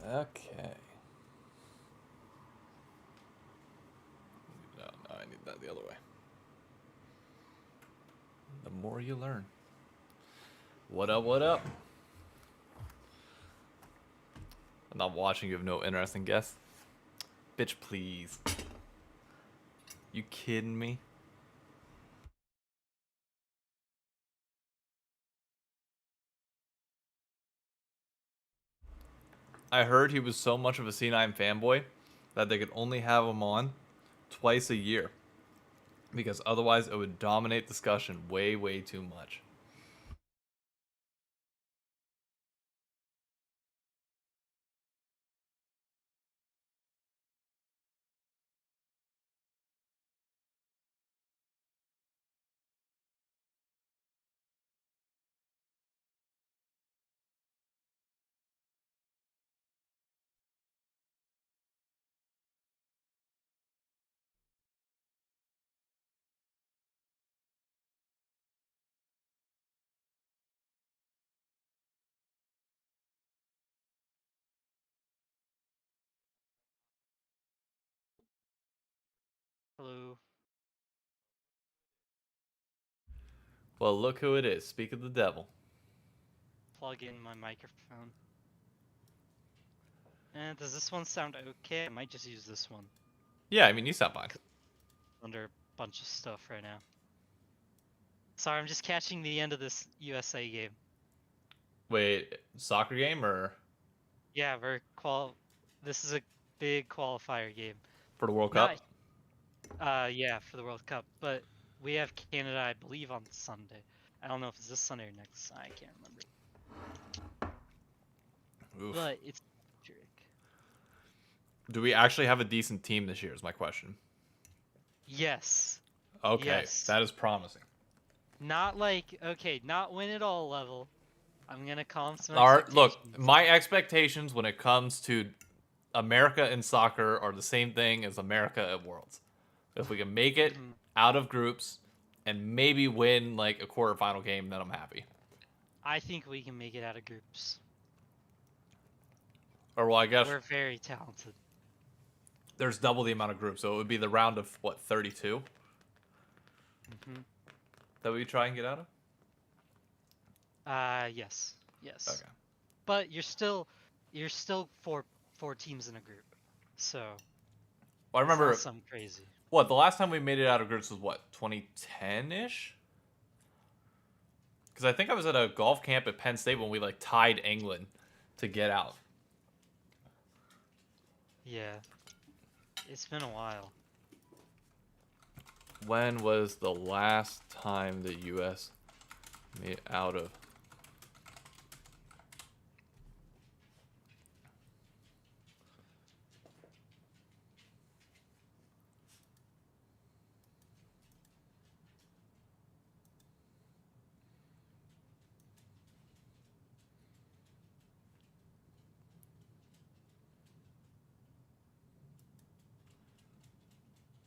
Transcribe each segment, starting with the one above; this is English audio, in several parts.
Okay. No, I need that the other way. The more you learn. What up, what up? I'm not watching, you have no interesting guess. Bitch, please. You kidding me? I heard he was so much of a C9 fanboy that they could only have him on twice a year. Because otherwise it would dominate discussion way, way too much. Hello. Well, look who it is. Speak of the devil. Plug in my microphone. And does this one sound okay? I might just use this one. Yeah, I mean, you sound fine. Under a bunch of stuff right now. Sorry, I'm just catching the end of this USA game. Wait, soccer game or Yeah, this is a big qualifier game. for the World Not Cup? yeah, for the World Cup, but we have Canada, I believe, on Sunday. I don't know if it's this Sunday or next. I can't remember. Oof. But it's electric. Do we actually have a decent team this year is my question. Yes. Okay, Yes. that is promising. Not like, okay, not win it all level. I'm gonna calm some Look, expectations. my expectations when it comes to America in soccer are the same thing as America at Worlds. If we can make it out of groups and maybe win like a quarterfinal game, then I'm happy. I think we can make it out of groups. Or well, I guess We're very talented. there's double the amount of groups, so it would be the round of what 32 that we try and get out of. Yes. Okay. But you're still four teams in a group. So Well, I remember it's not something crazy. what the last time we made it out of groups was what 2010 ish. Because I think I was at a golf camp at Penn State when we like tied England to get out. Yeah. It's been a while. When was the last time the U.S. made it out of?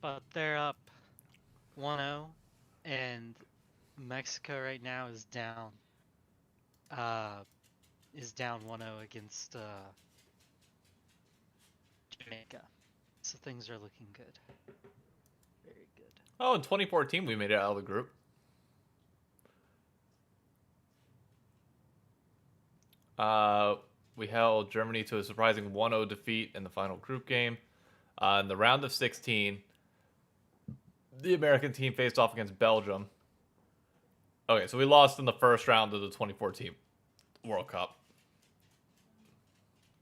But they're up 1-0 and Mexico right now is down 1-0 against Jamaica. So things are looking good. Very good. Oh, in 2014 we made it out of the group. We held Germany to a surprising 1-0 defeat in the final group game. In the round of 16, the American team faced off against Belgium. Okay, so we lost in the first round of the 2014 World Cup.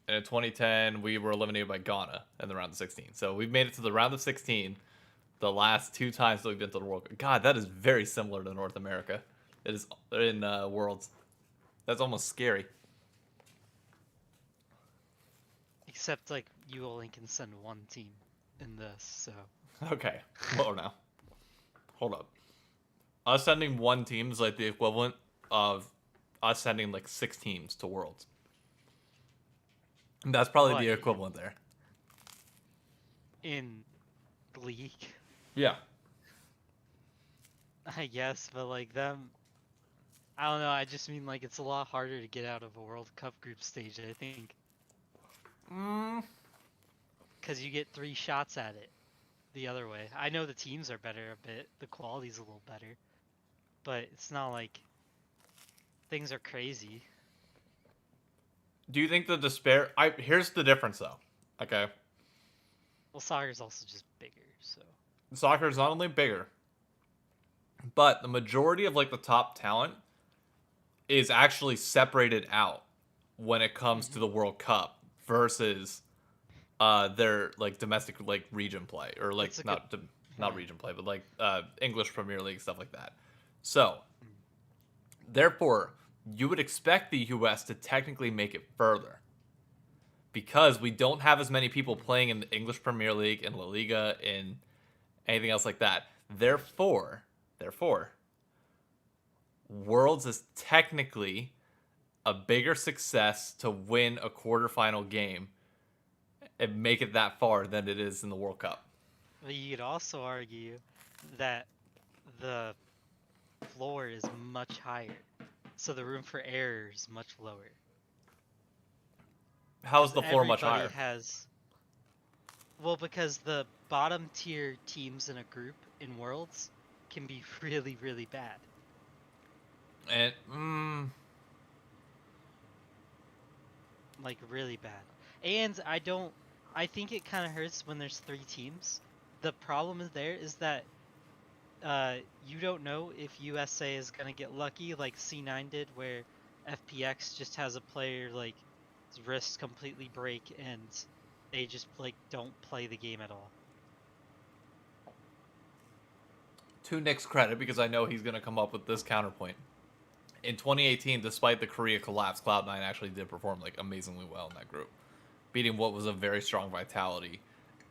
And in 2010, we were eliminated by Ghana in the round of 16. So we've made it to the round of 16 the last two times that we've been to the World Cup. God, that is very similar to North America. It is in Worlds. That's almost scary. Except like you only can send one team in this, so Okay, well now. Hold up. Us sending one team is like the equivalent of us sending like 6 teams to Worlds. And that's probably What, the equivalent there. in League, Yeah. I guess, but like them, I don't know. I just mean like it's a lot harder to get out of a World Cup group stage, I think. Because you get 3 shots at it the other way. I know the teams are better a bit. The quality's a little better. But it's not like things are crazy. Do you think the despair... Here's the difference, though. Okay? Well, soccer's also just bigger, so... Soccer is not only bigger, but the majority of, like, the top talent is actually separated out when it comes to the World Cup versus their, like, domestic, like, region play. Or, like, not region play, but, like, English Premier League, stuff like that. So, therefore, you would expect the US to technically make it further. Because we don't have as many people playing in the English Premier League, in La Liga, in anything else like that. Therefore, Worlds is technically a bigger success to win a quarterfinal game and make it that far than it is in the World Cup. But you could also argue that the floor is much higher, so the room for error is much lower. How is the floor much Everybody higher? Well, because the bottom tier teams in a group in Worlds can be really, really bad. And Like really bad. And I think it kind of hurts when there's 3 teams. The problem is that you don't know if USA is gonna get lucky like C9 did, where FPX just has a player like his wrists completely break and they just like don't play the game at all. to Nick's credit, because I know he's going to come up with this counterpoint. In 2018, despite the Korea collapse, Cloud9 actually did perform like amazingly well in that group, beating what was a very strong Vitality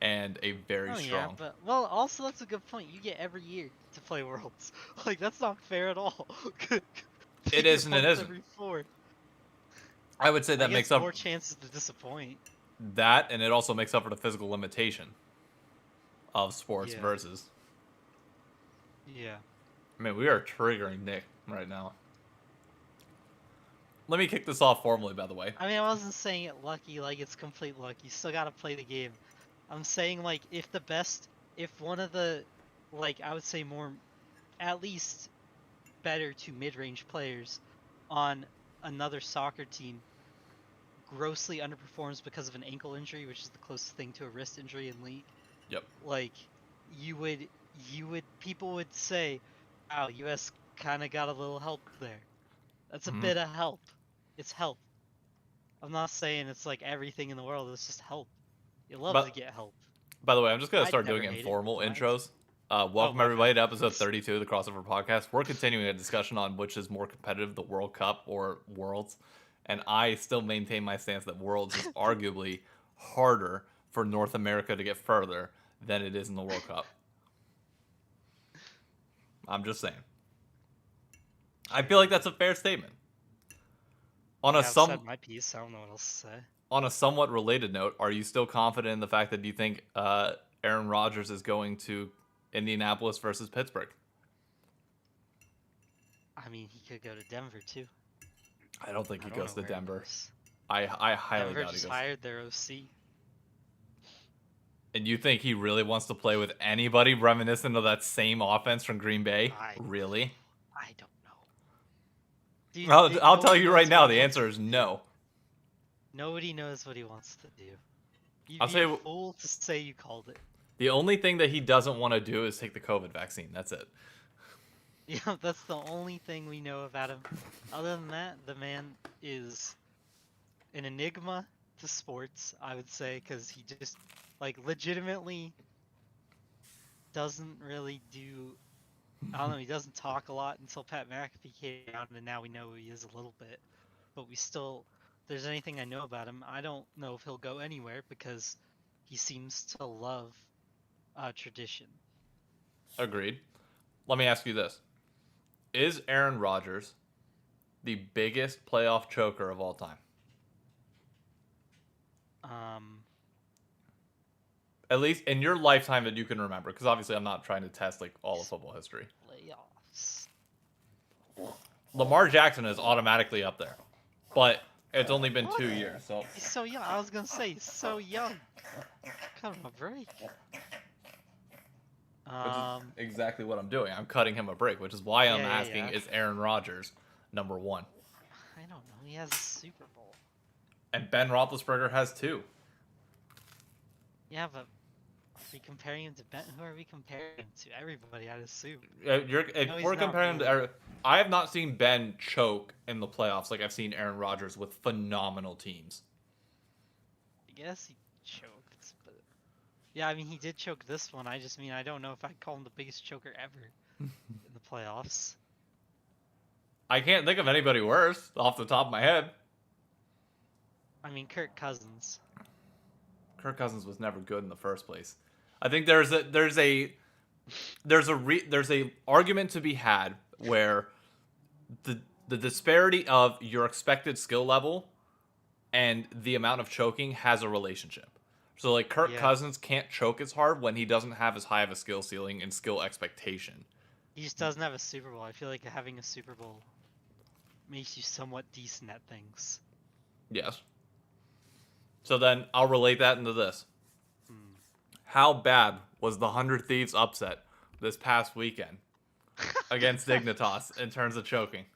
and a very strong. Yeah, but well, also that's a good point. You get every year to play Worlds. Like that's not fair at all. It isn't. It isn't. Every 4. I would say that makes up more chances to disappoint. that, and it also makes up for the physical limitation of sports versus. Yeah. I mean, we are triggering Nick right now. Let me kick this off formally, by the way. I mean, I wasn't saying it lucky, like it's complete luck. You still gotta play the game. I'm saying, like, if one of the, like, I would say more, at least better to mid-range players on another soccer team grossly underperforms because of an ankle injury, which is the closest thing to a wrist injury in League. Yep. Like, people would say, wow, US kind of got a little help there. That's a bit of help. It's help. I'm not saying it's like everything in the world. It's just help. You love to get help. By the way, I'm just going to start doing informal intros. Welcome everybody to episode 32 of the Crossover Podcast. We're continuing a discussion on which is more competitive, the World Cup or Worlds. And I still maintain my stance that Worlds is arguably harder for North America to get further than it is in the World Cup. I'm just saying. I feel like that's a fair statement. I've said my piece. I don't know what else to say. On a somewhat related note, are you still confident in the fact that you think Aaron Rodgers is going to Indianapolis versus Pittsburgh? I mean, he could go to Denver too. I don't think he goes to Denver. I highly doubt he goes. Denver just hired their OC. And you think he really wants to play with anybody reminiscent of that same offense from Green Bay? Really? I don't know. I'll tell you right now, the answer is no. Nobody knows what he wants to do. You'd I'll be say a fool to say you called it. The only thing that he doesn't want to do is take the COVID vaccine. That's it. Yeah, that's the only thing we know about him. Other than that, the man is an enigma to sports, I would say, because he just, like, legitimately doesn't really do... I don't know, he doesn't talk a lot until Pat McAfee came out, and now we know who he is a little bit. But we still... If there's anything I know about him, I don't know if he'll go anywhere, because he seems to love tradition. Agreed. Let me ask you this. Is Aaron Rodgers the biggest playoff choker of all time? At least in your lifetime that you can remember, because obviously I'm not trying to test like all of football history. Playoffs. Lamar Jackson is automatically up there, but It's only been What? 2 years, so He's so young. I was gonna say he's so young. Cut him a break. which is Um. exactly what I'm doing. I'm cutting him a break, which is why I'm asking: Yeah. is Aaron Rodgers #1? I don't know. He has a Super Bowl. And Ben Roethlisberger has 2. Yeah, but are we comparing him to Ben? Who are we comparing him to? Everybody, I'd assume. If No, he's we're not comparing him really. to, I have not seen Ben choke in the playoffs like I've seen Aaron Rodgers with phenomenal teams. I guess he choked, but yeah, I mean he did choke this one. I just mean I don't know if I'd call him the biggest choker ever in the playoffs. I can't think of anybody worse off the top of my head. I mean Kirk Cousins. Kirk Cousins was never good in the first place. I think there's a argument to be had where the disparity of your expected skill level and the amount of choking has a relationship. So like Kirk Yeah, Cousins can't choke as hard when he doesn't have as high of a skill ceiling and skill expectation. he just doesn't have a Super Bowl. I feel like having a Super Bowl makes you somewhat decent at things. Yes. So then I'll relate that into this. Hmm. How bad was the 100 Thieves upset this past weekend against Dignitas in terms of choking?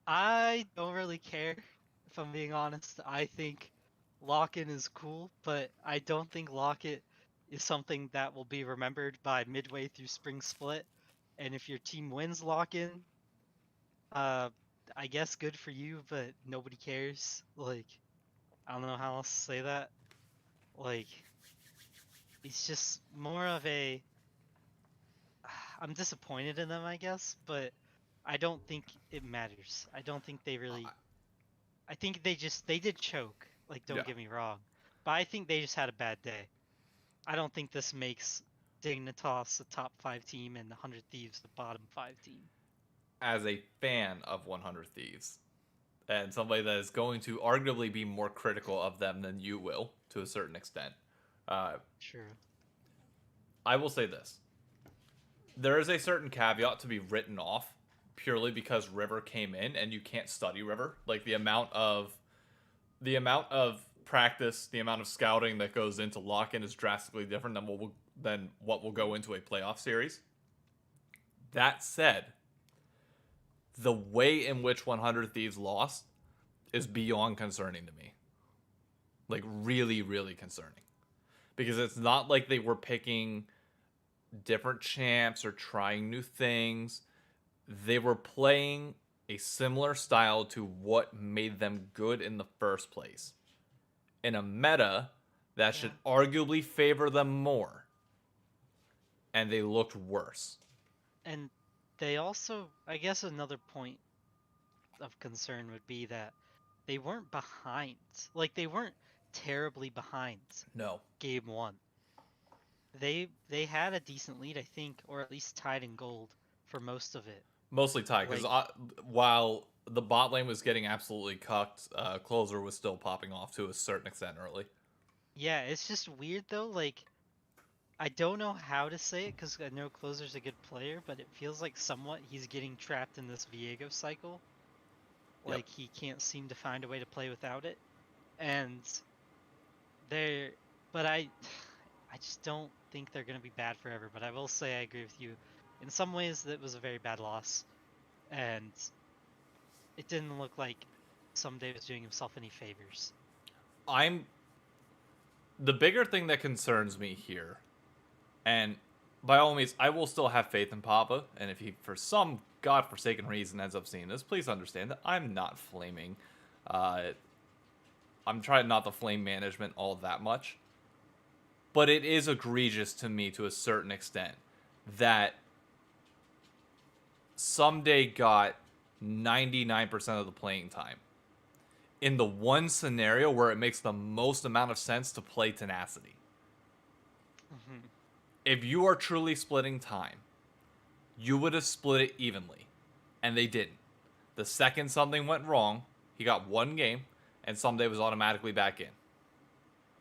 I don't really care, if I'm being honest. I think lock-in is cool, but I don't think lock-it is something that will be remembered by midway through spring split. And if your team wins lock-in, uh, I guess good for you, but nobody cares. Like, I don't know how else to say that. Like, it's just more of a. I'm disappointed in them, I guess, but I don't think it matters. I don't think they really. I think they did choke. Like, Yeah. don't get me wrong, but I think they just had a bad day. I don't think this makes Dignitas a top 5 team and the 100 Thieves the bottom 5 team. As a fan of 100 Thieves, and somebody that is going to arguably be more critical of them than you will, to a certain extent, True. I will say this. There is a certain caveat to be written off purely because River came in and you can't study River. Like the amount of practice, the amount of scouting that goes into lock-in is drastically different than what will go into a playoff series. That said, the way in which 100 Thieves lost is beyond concerning to me. Like really, really concerning. Because it's not like they were picking different champs or trying new things. They were playing a similar style to what made them good in the first place. In a meta that should arguably favor them more. And they looked worse. And they also, I guess another point of concern would be that they weren't behind. Like, they weren't terribly behind No. game 1. They had a decent lead, I think, or at least tied in gold for most of it. Mostly tied, because Like, while the bot lane was getting absolutely cucked, Closer was still popping off to a certain extent early. yeah, it's just weird though. Like, I don't know how to say it because I know Closer's a good player, but it feels like somewhat he's getting trapped in this Viego cycle. Yep. Like, he can't seem to find a way to play without it. And they're, but I just don't think they're going to be bad forever. But I will say I agree with you. In some ways, that was a very bad loss. And it didn't look like Someday was doing himself any favors. The bigger thing that concerns me here, and by all means, I will still have faith in Papa, and if he, for some godforsaken reason, ends up seeing this, please understand that I'm not flaming. I'm trying not to flame management all that much. But it is egregious to me to a certain extent that Someday got 99% of the playing time in the one scenario where it makes the most amount of sense to play Tenacity. Mm-hmm. If you are truly splitting time, you would have split it evenly. And they didn't. The second something went wrong, he got one game, and Someday was automatically back in.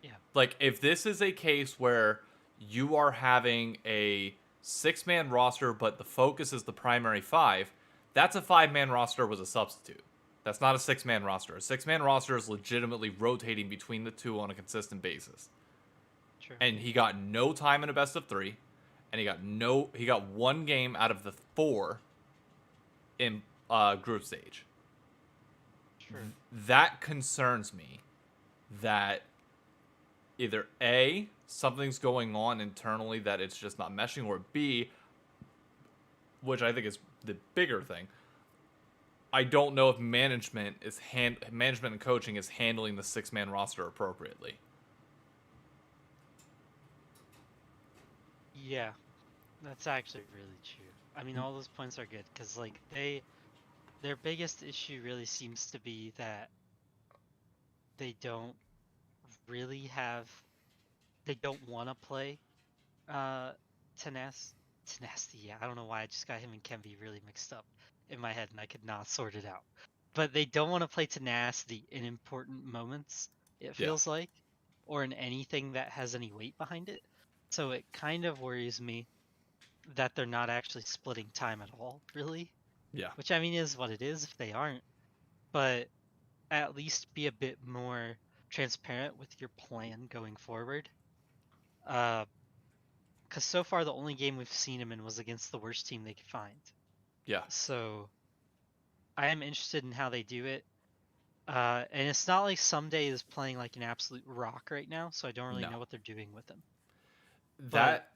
Yeah. Like, if this is a case where you are having a 6-man roster, but the focus is the primary 5, that's a 5-man roster with a substitute. That's not a 6-man roster. A 6-man roster is legitimately rotating between the two on a consistent basis. True. And he got no time in a best of 3, and he got 1 game out of the 4 in group stage. True. That concerns me that either A, something's going on internally that it's just not meshing, or B, which I think is the bigger thing, I don't know if management and coaching is handling the 6-man roster appropriately. Yeah, that's actually really true. I mean, all those points are good because like their biggest issue really seems to be that they don't really have they don't want to play uh tenacity. Yeah, I don't know why I just got him and Kenby really mixed up in my head and I could not sort it out. But they don't want to play tenacity in important moments, it Yeah. feels like, or in anything that has any weight behind it. So it kind of worries me that they're not actually splitting time at all, really. Yeah. Which I mean is what it is if they aren't. But at least be a bit more transparent with your plan going forward. Because so far the only game we've seen him in was against the worst team they could find. Yeah. So I am interested in how they do it. And it's not like Someday is playing like an absolute rock right now, so I don't really No. know what they're doing with him. That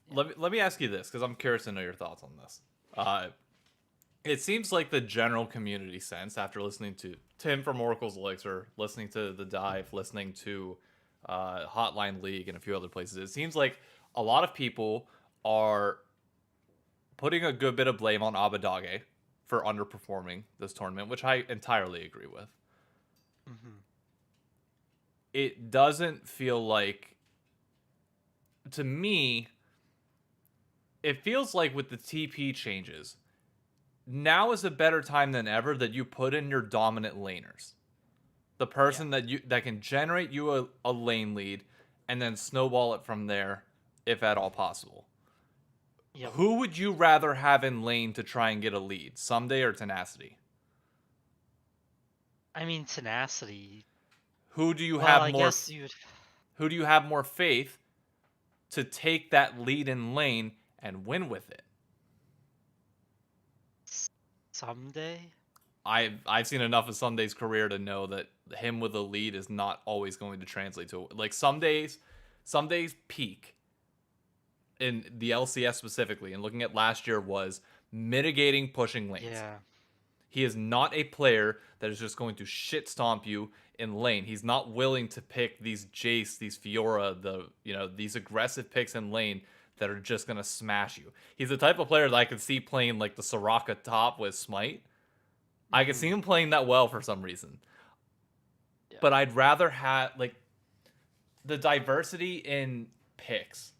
yeah. let me ask you this, because I'm curious to know your thoughts on this. It seems like the general community sense after listening to Tim from Oracle's Elixir, listening to The Dive, listening to Hotline League and a few other places, it seems like a lot of people are putting a good bit of blame on Abadage for underperforming this tournament, which I entirely agree with. Mm-hmm. It doesn't feel like, to me, it feels like with the TP changes, now is a better time than ever that you put in your dominant laners. The person that can generate you a lane lead and then snowball it from there if at all possible. Yep. Who would you rather have in lane to try and get a lead? Someday or Tenacity? I mean, tenacity. Who do you Well, have I more guess you'd. who do you have more faith to take that lead in lane and win with it? Someday? I've seen enough of Sunday's career to know that him with a lead is not always going to translate to, like, some days peak in the LCS specifically, and looking at last year, was mitigating pushing lanes. Yeah. He is not a player that is just going to shit stomp you in lane. He's not willing to pick these Jace, these Fiora, these aggressive picks in lane that are just gonna smash you. He's the type of player that I could see playing like the Soraka top with Smite. I could see him playing that well for some reason. Yeah. But I'd rather have, like, the diversity in picks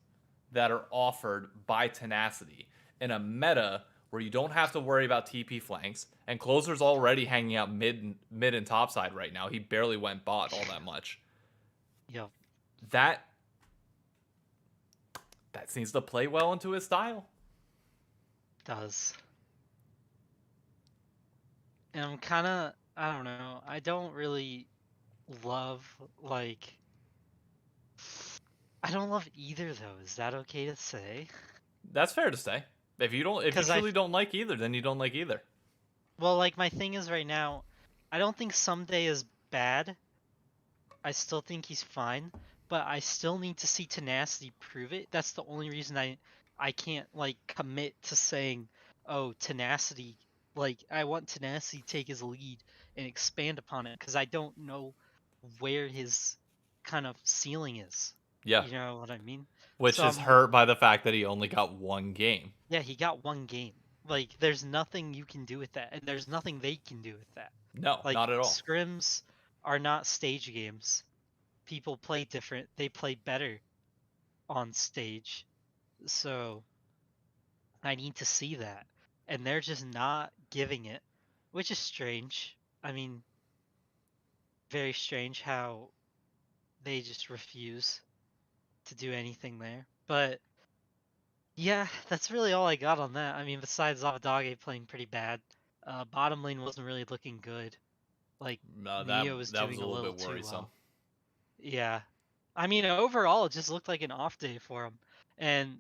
that are offered by Tenacity in a meta where you don't have to worry about TP flanks, and Closer's already hanging out mid and top side right now. He barely went bot all that much. Yep. That seems to play well into his style. Does. And I'm kind of, I don't know, I don't really love, like, I don't love either though. Is that okay to say? That's fair to say. If you truly don't like either, then you don't like either. Well, like, my thing is right now, I don't think Someday is bad. I still think he's fine, but I still need to see Tenacity prove it. That's the only reason I can't, like, commit to saying, oh, Tenacity, like, I want Tenacity to take his lead and expand upon it, because I don't know where his kind of ceiling is. Yeah. You know what I mean? Which So is hurt by the fact that he only got 1 game. Yeah, he got 1 game. Like, there's nothing you can do with that, and there's nothing they can do with that. No, Like, not at all. scrims are not stage games. People play different. They play better on stage. So I need to see that. And they're just not giving it, which is strange. I mean, very strange how they just refuse to do anything there. But yeah, that's really all I got on that. I mean, besides Avadage playing pretty bad, Bottom lane wasn't really looking good. Like No, Neo was that was doing a a little little bit too worrisome. well. Yeah. I mean, overall, it just looked like an off day for him. And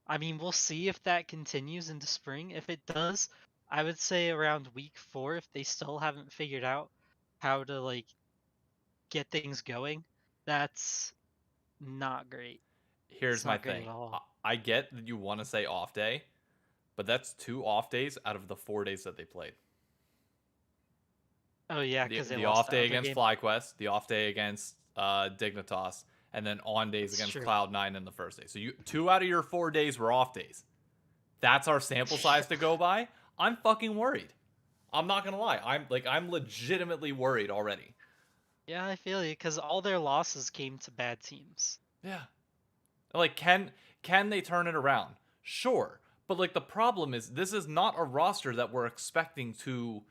I mean, we'll see if that continues into spring. If it does, I would say around week 4, if they still haven't figured out how to like get things going, that's not great. Here's It's my not great thing. at all. I get that you want to say off day, but that's 2 off days out of the 4 days that they played. Oh yeah, The because they the lost off that day other against game. FlyQuest, the off day against Dignitas, and then on days That's against true. Cloud9 in the first day. So you 2 out of your 4 days were off days. That's our sample size to go by. I'm fucking worried. I'm not gonna lie. I'm legitimately worried already. Yeah, I feel you, because all their losses came to bad teams. Yeah. Like can they turn it around? Sure. But like the problem is this is not a roster that we're expecting to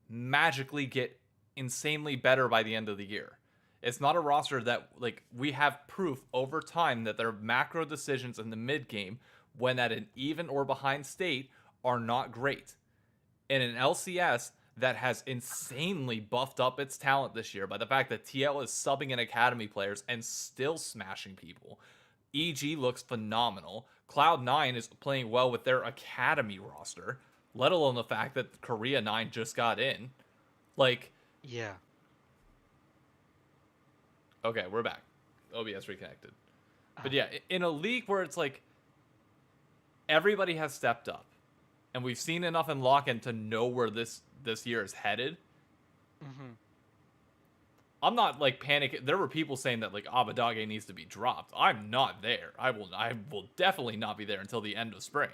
magically get insanely better by the end of the year. It's not a roster that like we have proof over time that their macro decisions in the mid game when at an even or behind state are not great. In an LCS that has insanely buffed up its talent this year by the fact that TL is subbing in academy players and still smashing people. EG looks phenomenal. Cloud9 is playing well with their academy roster, let alone the fact that Korea 9 just got in. Like, Yeah. okay, we're back. OBS reconnected. But Ah. yeah, in a league where it's like everybody has stepped up and we've seen enough in lock-in to know where this year is headed. Mm-hmm. I'm not like panicking. There were people saying that like Abadage needs to be dropped. I'm not there. I will definitely not be there until the end of spring.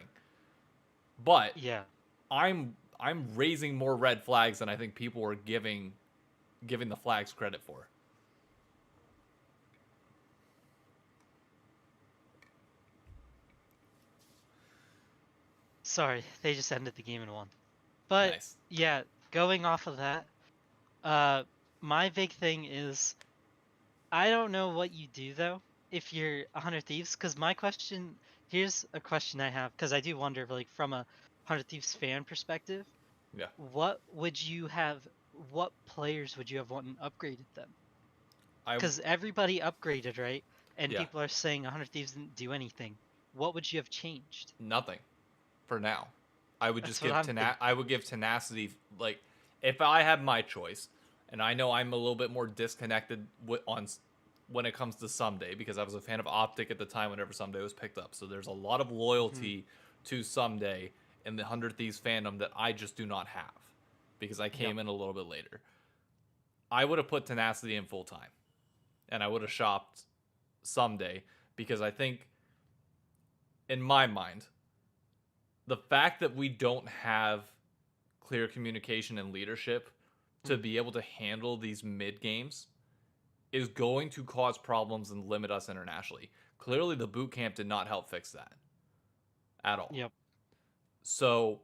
But Yeah. I'm raising more red flags than I think people were giving the flags credit for. Sorry, they just ended the game in 1. But Nice. yeah, going off of that, my big thing is I don't know what you do though if you're 100 Thieves, because my question here's a question I have, because I do wonder, like from a 100 Thieves fan perspective, Yeah. what would you have? What players would you have wanted upgraded them? I Because everybody upgraded, right? And yeah. people are saying 100 Thieves didn't do anything. What would you have changed? Nothing for now. I would just That's what give I'm thinking. I would give tenacity like if I had my choice, and I know I'm a little bit more disconnected when it comes to Someday because I was a fan of Optic at the time whenever Someday was picked up. So there's a lot of Hmm. loyalty to Someday in the 100 Thieves fandom that I just do not have because I Yep. came in a little bit later. I would have put tenacity in full time, and I would have shopped Someday because I think in my mind the fact that we don't have clear communication and leadership to Hmm. be able to handle these mid games is going to cause problems and limit us internationally. Clearly, the boot camp did not help fix that at all. Yep. So,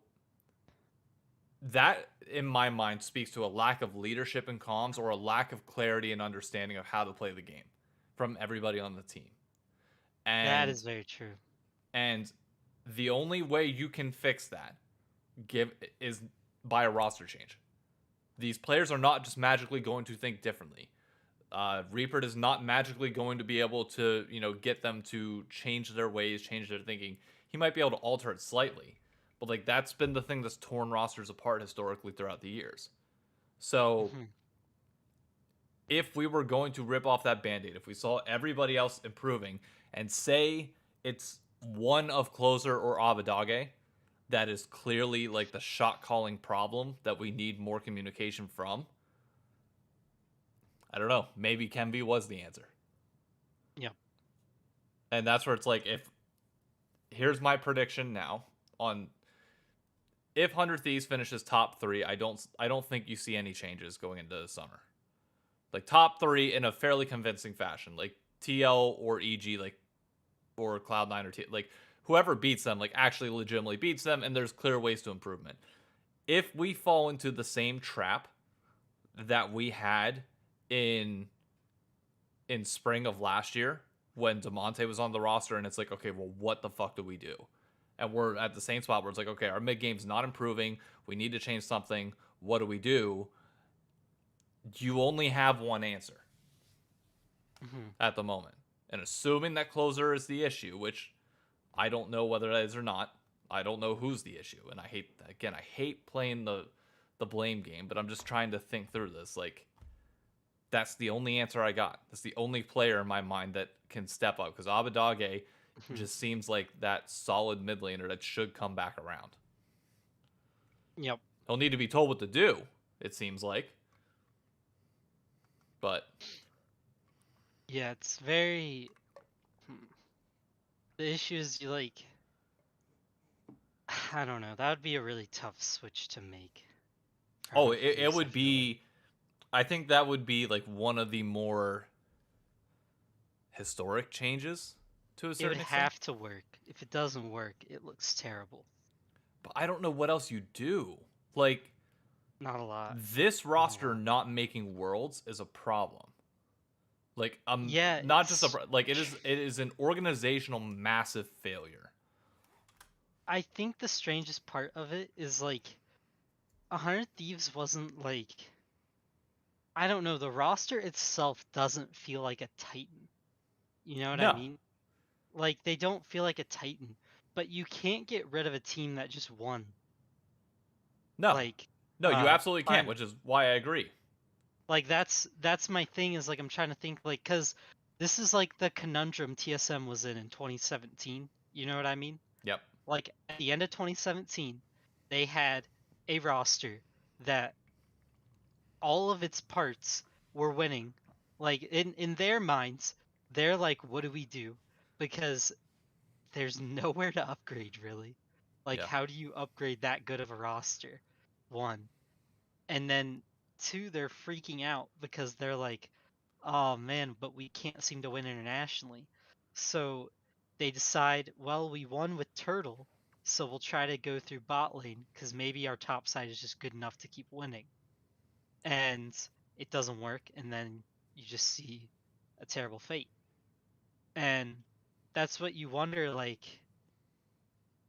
that, in my mind, speaks to a lack of leadership and comms or a lack of clarity and understanding of how to play the game from everybody on the team. That And is very true. and the only way you can fix that give is by a roster change. These players are not just magically going to think differently. Reaper is not magically going to be able to, get them to change their ways, change their thinking. He might be able to alter it slightly, but like that's been the thing that's torn rosters apart historically throughout the years. So Hmm. if we were going to rip off that band-aid, if we saw everybody else improving, and say it's one of Closer or Abadage that is clearly like the shot calling problem that we need more communication from, I don't know. Maybe Kenby was the answer. Yep. And that's where it's like, if here's my prediction now on if 100 Thieves finishes top 3, I don't think you see any changes going into the summer. Like top 3 in a fairly convincing fashion, like TL or EG, like or Cloud9 or like whoever beats them, like actually legitimately beats them, and there's clear ways to improvement. If we fall into the same trap that we had in spring of last year when DeMonte was on the roster, and it's like, okay, well, what the fuck do we do? and we're at the same spot where it's like, okay, our mid game's not improving. We need to change something. What do we do? You only have one answer at the moment. And assuming that closer is the issue, which I don't know whether that is or not. I don't know who's the issue. And I hate playing the blame game, but I'm just trying to think through this. Like, that's the only answer I got. That's the only player in my mind that can step up, because Abadage just seems like that solid mid laner that should come back around. Yep. He'll need to be told what to do, it seems like. But yeah, it's very. The issue is you like. I don't know. That would be a really tough switch to make. Oh, it would be. I think that would be like one of the more historic changes to a certain extent. It would have to work. If it doesn't work, it looks terrible. But I don't know what else you do. Like, not a lot. This roster not making worlds is a problem. Like, yeah, not just like it is an organizational massive failure. I think the strangest part of it is like 100 Thieves wasn't like, I don't know, the roster itself doesn't feel like a Titan. You know what I mean? Like, they don't feel like a Titan, but you can't get rid of a team that just won. No. Like, no, you absolutely can't, which is why I agree. Like, that's my thing, is like, I'm trying to think, like, because this is like the conundrum TSM was in 2017. You know what I mean? Yep. Like, at the end of 2017, they had a roster that all of its parts were winning. Like, in their minds, they're like, what do we do? Because there's nowhere to upgrade, really. Like, how do you upgrade that good of a roster? One. And then two, they're freaking out because they're like, oh man, but we can't seem to win internationally. So they decide, well, we won with Turtle, so we'll try to go through bot lane, because maybe our top side is just good enough to keep winning. And it doesn't work, and then you just see a terrible fate. And that's what you wonder, like,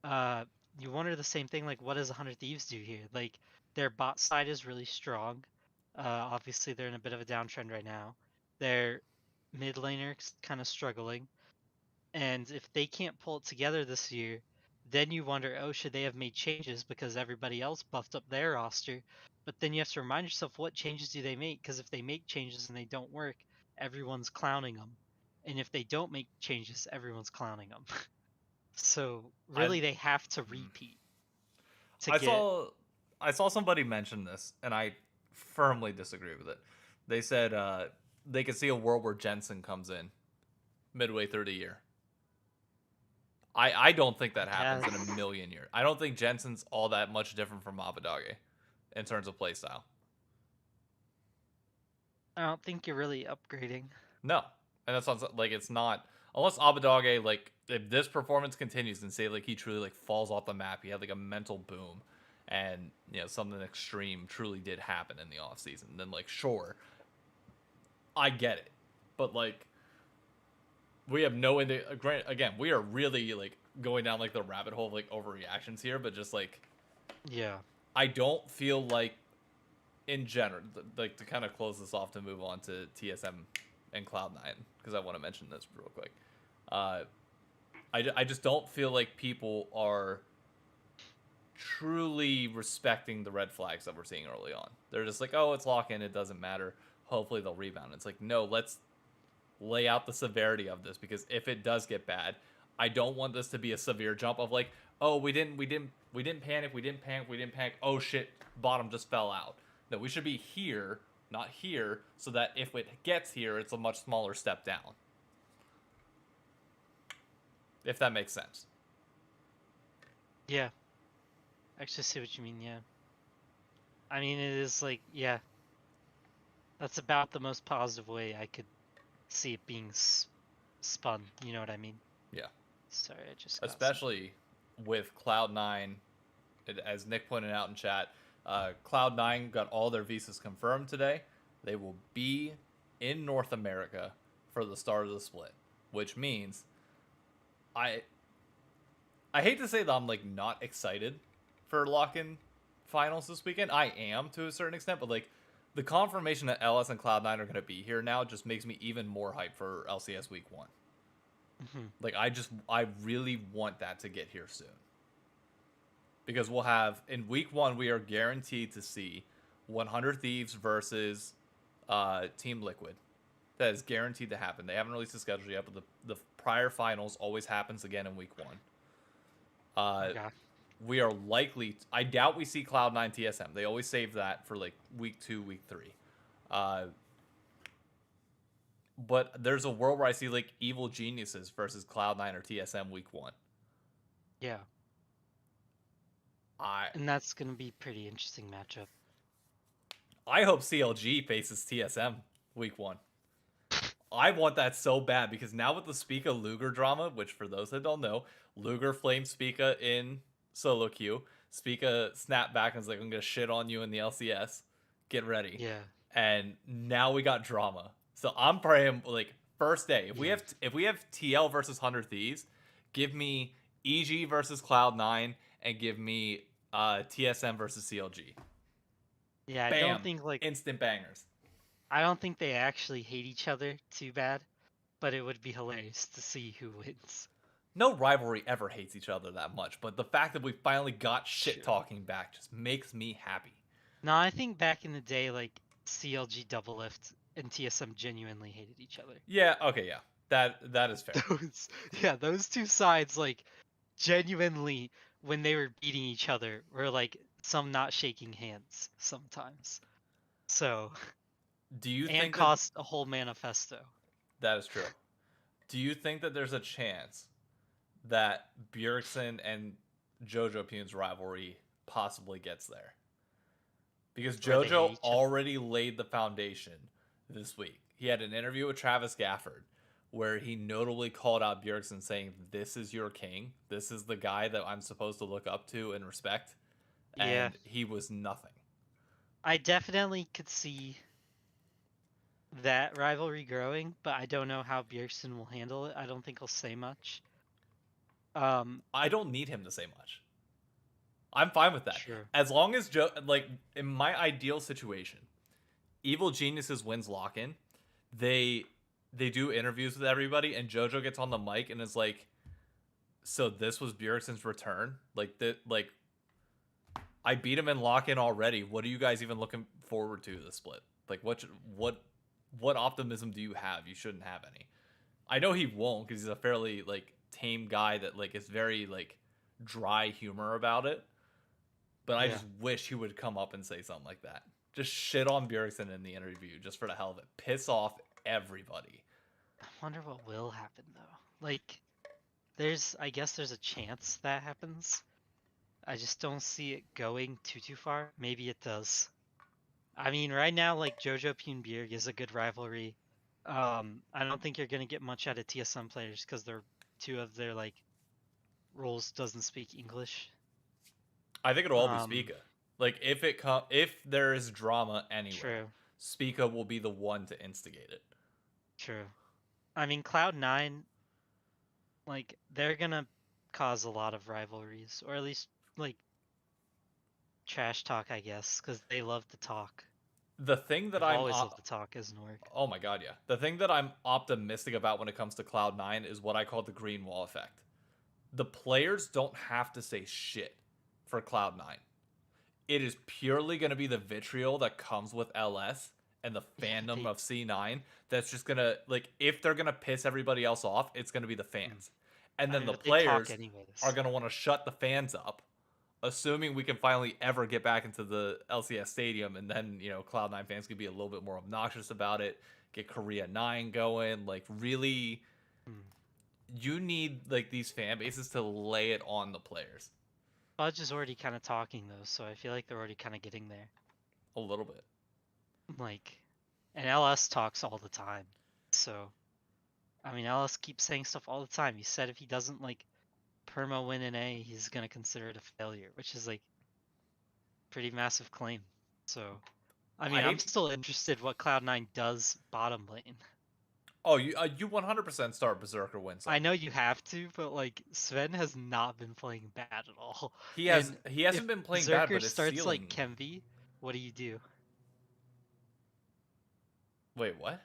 you wonder the same thing, like, what does 100 Thieves do here? Like, their bot side is really strong. Obviously, they're in a bit of a downtrend right now. Their mid laner kind of struggling. And if they can't pull it together this year, then you wonder, oh, should they have made changes because everybody else buffed up their roster? But then you have to remind yourself, what changes do they make? Because if they make changes and they don't work, everyone's clowning them. And if they don't make changes, everyone's clowning them. So really, they have to repeat. I saw somebody mention this, and I firmly disagree with it. They said they could see a world where Jensen comes in midway through the year. I don't think that happens in a million years. I don't think Jensen's all that much different from Abadage in terms of playstyle. I don't think you're really upgrading. No, and that's not like, it's not, unless Abadage, like, if this performance continues and say like he truly like falls off the map, he had like a mental boom, and you know something extreme truly did happen in the off season, then like sure, I get it, but like we have no again, we are really like going down like the rabbit hole of like overreactions here, but just like, yeah, I don't feel like in general, like, to kind of close this off to move on to TSM and Cloud9, because I want to mention this real quick. I just don't feel like people are truly respecting the red flags that we're seeing early on. They're just like, oh, it's lock-in, it doesn't matter. Hopefully they'll rebound. It's like, no, let's lay out the severity of this, because if it does get bad, I don't want this to be a severe jump of like, oh, we didn't panic. Oh shit, bottom just fell out. No, we should be here, not here, so that if it gets here, it's a much smaller step down. If that makes sense. Yeah. I actually see what you mean, yeah. I mean, it is like, yeah. That's about the most positive way I could see it being spun, you know what I mean? Yeah. Sorry, I just especially with Cloud9, as Nick pointed out in chat, Cloud9 got all their visas confirmed today. They will be in North America for the start of the split, which means I hate to say that I'm like not excited for lock-in finals this weekend. I am to a certain extent, but like the confirmation that LS and Cloud9 are going to be here now just makes me even more hyped for LCS Week 1. Like I really want that to get here soon. Because we'll have in Week 1 we are guaranteed to see 100 Thieves versus Team Liquid. That is guaranteed to happen. They haven't released the schedule yet, but the prior finals always happens again in Week 1. Okay. We are likely. I doubt we see Cloud9 TSM. They always save that for like Week 2, Week 3. But there's a world where I see like Evil Geniuses versus Cloud9 or TSM Week 1. Yeah. And that's gonna be a pretty interesting matchup. I hope CLG faces TSM Week 1. I want that so bad because now with the Spica Luger drama, which for those that don't know, Luger flamed Spica in solo queue. Spica snapped back and was like, "I'm gonna shit on you in the LCS. Get ready." Yeah. And now we got drama. So I'm praying like first day. If we have TL versus 100 Thieves, give me EG versus Cloud9 and give me TSM versus CLG. Yeah, Bam. I don't think like instant bangers. I don't think they actually hate each other too bad, but it would be hilarious to see who wins. No rivalry ever hates each other that much, but the fact that we finally got shit talking back just makes me happy. No, I think back in the day, like CLG Double Lift and TSM genuinely hated each other. Yeah, okay, yeah. That is fair. Those two sides, like, genuinely, when they were beating each other, were like some not shaking hands sometimes. So, do you and think cost a whole manifesto? That is true. Do you think that there's a chance that Bjergsen and Jojo Pune's rivalry possibly gets there? Because Jojo already laid the foundation this week. He had an interview with Travis Gafford where he notably called out Bjergsen saying, "This is your king. This is the guy that I'm supposed to look up to and respect." And he was nothing. I definitely could see that rivalry growing, but I don't know how Bjergsen will handle it. I don't think he'll say much. I don't need him to say much. I'm fine with that. Sure. As long as like in my ideal situation, Evil Geniuses wins lock-in. They do interviews with everybody, and Jojo gets on the mic and is like, "So this was Bjergsen's return. Like I beat him in lock-in already. What are you guys even looking forward to the split? Like what optimism do you have? You shouldn't have any." I know he won't because he's a fairly like tame guy that like is very like dry humor about it. But I just wish he would come up and say something like that. Just shit on Bjergsen in the interview just for the hell of it. Piss off everybody. I wonder what will happen though. Like, I guess there's a chance that happens. I just don't see it going too far. Maybe it does. I mean, right now, like Jojo Pune Bjerg is a good rivalry. I don't think you're gonna get much out of TSM players because they're two of their like roles doesn't speak English. I think it'll all be Spica. Like if there is drama anywhere, Spica will be the one to instigate it. True. I mean, Cloud9, like they're gonna cause a lot of rivalries, or at least like trash talk, I guess, because they love to talk. The thing that I always love to talk as an org. Oh my god, yeah. The thing that I'm optimistic about when it comes to Cloud9 is what I call the green wall effect. The players don't have to say shit for Cloud9. It is purely going to be the vitriol that comes with LS and the fandom of C9 that's just going to, like, if they're going to piss everybody else off, it's going to be the fans. And then the players are going to want to shut the fans up, assuming we can finally ever get back into the LCS stadium, and then, you know, Cloud9 fans could be a little bit more obnoxious about it, get Korea 9 going, like, really... You need, like, these fan bases to lay it on the players. Fudge is already kind of talking, though, so I feel like they're already kind of getting there. A little bit. Like, and LS talks all the time. So, I mean, LS keeps saying stuff all the time. He said if he doesn't, like, perma win an A, he's going to consider it a failure, which is, like, pretty massive claim. So, I mean, I'm still interested what Cloud9 does bottom lane. Oh, you 100% start Berserker Winsome. I know you have to, but like Sven has not been playing bad at all. And He if hasn't been playing bad, Berserker but his starts like ceiling. Kemvi, what do? Wait, what?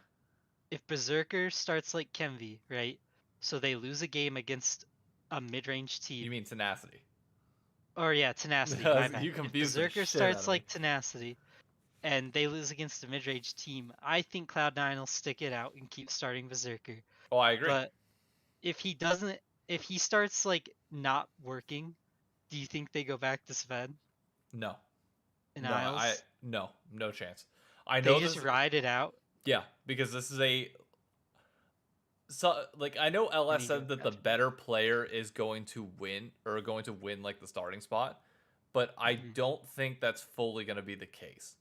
If Berserker starts like Kemvi, right? So they lose a game against a mid-range You team. mean Tenacity? Or yeah, Tenacity, my bad. You If confused the Berserker shit out starts of me. like Tenacity and they lose against a mid-range team, I think Cloud9 will stick it out and keep starting Berserker. Oh, I agree. But if he doesn't, if he starts like not working, do you think they go back to Sven No, in no, Isles? no chance. I They know just this. ride it out Yeah, because this is a like I know and LS he goes said that the after. better player is going to win or going to win like the starting spot, but I Mhm. don't think that's fully going to be the case.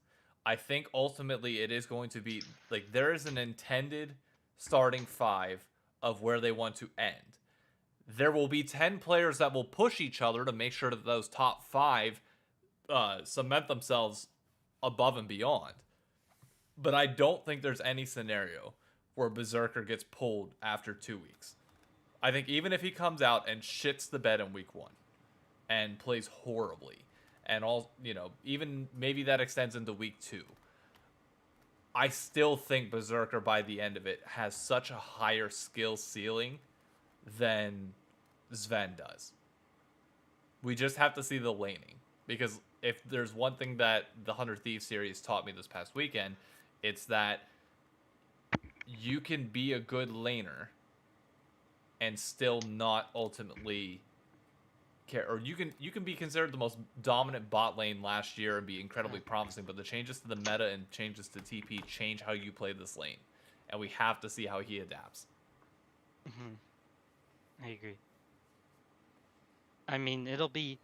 I think ultimately it is going to be like there is an intended starting five of where they want to end. There will be 10 players that will push each other to make sure that those top five cement themselves above and beyond. But I don't think there's any scenario where Berserker gets pulled after 2 weeks. I think even if he comes out and shits the bed in week 1 and plays horribly, and all even maybe that extends into week 2, I still think Berserker by the end of it has such a higher skill ceiling than Sven does. We just have to see the laning. Because if there's one thing that the 100 Thieves series taught me this past weekend, it's that you can be a good laner and still not ultimately care, or you can be considered the most dominant bot lane last year and be incredibly promising, but the changes to the meta and changes to TP change how you play this lane, and we have to see how he adapts. I agree. I mean, it'll be.